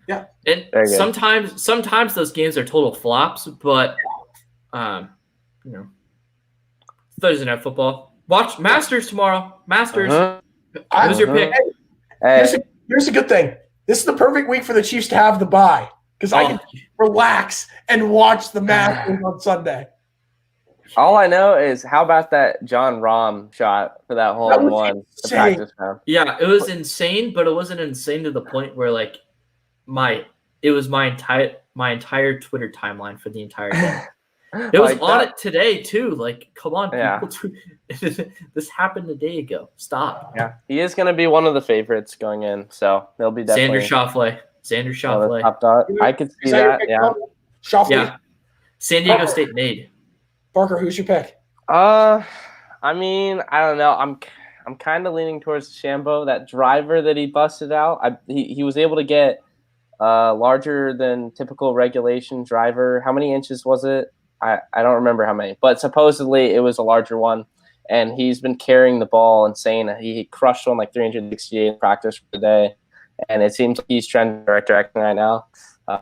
yeah. and Very good. sometimes those games are total flops, but Thursday night football. Watch Masters tomorrow. Masters. Uh-huh. Who's your pick? Hey, Here's a good thing. This is the perfect week for the Chiefs to have the bye because I can relax and watch the Masters on Sunday. all I know is how about that John Rahm shot for that hole That in was one, the insane. practice round. Yeah, it was insane, but it wasn't insane to the point where it was my entire Twitter timeline for the entire day. It was Like on that- it today too. Like, come on, Yeah. people! This happened a day ago. Stop. Yeah, he is going to be one of the favorites going in, so he'll be definitely Xander one of the Schauffele. top dog. I could see Is that your that. pick, Yeah. Paul? Schauffele? Yeah. San Diego State made. Parker, who's your pick? I mean, I don't know. I'm kind of leaning towards Shambo. That driver that he busted out. He was able to get larger than typical regulation driver. How many inches was it? I don't remember how many, but supposedly it was a larger one. And he's been carrying the ball insane. He crushed one like 368 in practice for the day, and it seems like he's trending the right direction right now.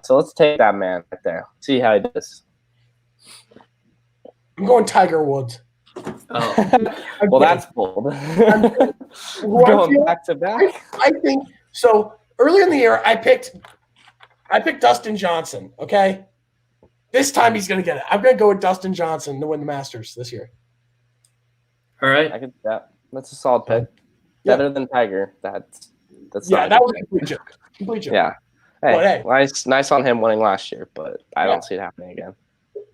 So let's take that man right there. See how he does. I'm going Tiger Woods. Oh, Well, that's bold. Who I Going feel- back to back. I think so. Early in the year, I picked Dustin Johnson. Okay, this time he's going to get it. I'm going to go with Dustin Johnson to win the Masters this year. all right. I could. Yeah, that's a solid pick. Yeah. Better than Tiger. That's Yeah, not that a was good a complete joke. Complete joke. Yeah. Hey, But hey. nice on him winning last year, but I Yeah. don't see it happening again.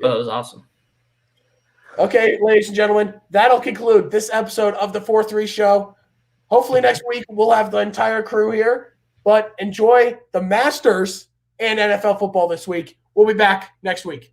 Oh, that was awesome. Okay, ladies and gentlemen, that'll conclude this episode of the 4-3 show. Hopefully next week we'll have the entire crew here, but enjoy the Masters and NFL football this week. We'll be back next week.